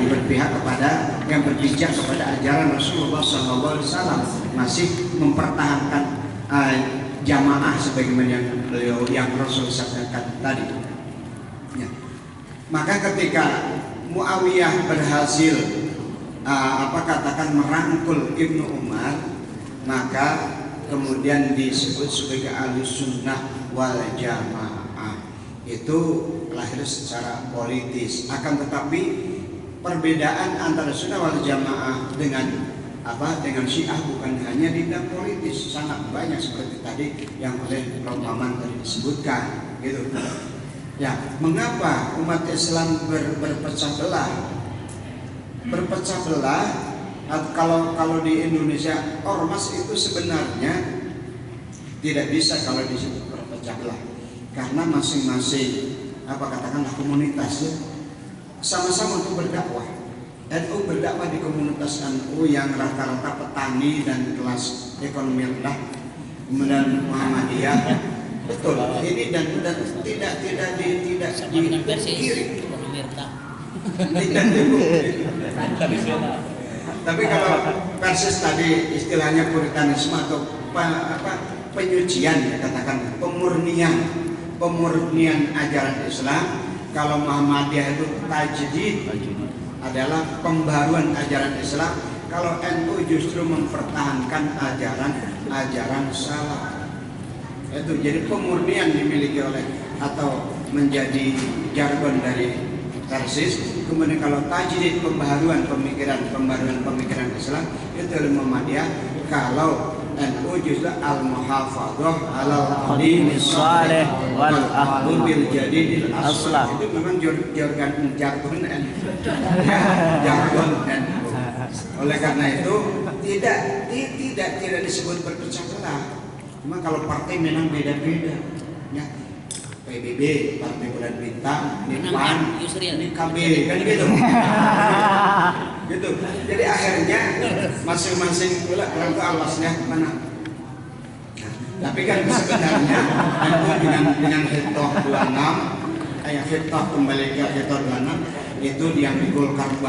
berpihak kepada, yang berpijak kepada ajaran Rasulullah SAW, masih mempertahankan jamaah sebagaimana yang Rasul sampaikan tadi. Ya. Maka ketika Muawiyah berhasil merangkul Ibnu Umar, maka kemudian disebut sebagai Ahlus Sunnah wal Jamaah. Itu lahir secara politis. Akan tetapi perbedaan antara Sunnah wal Jamaah dengan Syiah bukan hanya di bidang politis, sangat banyak seperti tadi yang oleh Prof. Maman tadi disebutkan, gitu. Ya, mengapa umat Islam berpecah belah? Berpecah belah. Kalau di Indonesia ormas itu sebenarnya tidak bisa kalau disebut berpecah belah, karena masing-masing katakanlah komunitas ya, sama-sama untuk berdakwah. NU berdakwah di komunitas NU yang rata-rata petani dan kelas ekonomi rendah, kemudian Muhammadiyah, betul. Ini dan tidak dipungkiri. Tapi kalau Persis tadi istilahnya puritanisme atau penyucian, katakan pemurnian ajaran Islam. Kalau Muhammadiyah itu tajdid, adalah pembaruan ajaran Islam. Kalau NU justru mempertahankan ajaran salaf. Itu jadi pemurnian dimiliki oleh atau menjadi jargon dari Persis. Kemudian kalau tajdid, pembaharuan pemikiran Islam, itu Muhammadiyah. Kalau NU justru al-muhafadzah alal qadimis salih wal akhdhu bil jadidil aslah. Itu memang jargon jargon NU. Oleh karena itu tidak disebut berpecah belah. Cuma kalau partai memang beda-beda. Ya. PBB, Partai Bulan Bintang, ini PAN, ini KB, kan gitu. Gitu. Jadi akhirnya masing-masing pula orang ke alasnya mana. Nah, tapi kan sebenarnya dengan Hitoh 26, Hitoh kembali ke Hitoh 26 itu yang di Golkar banyak.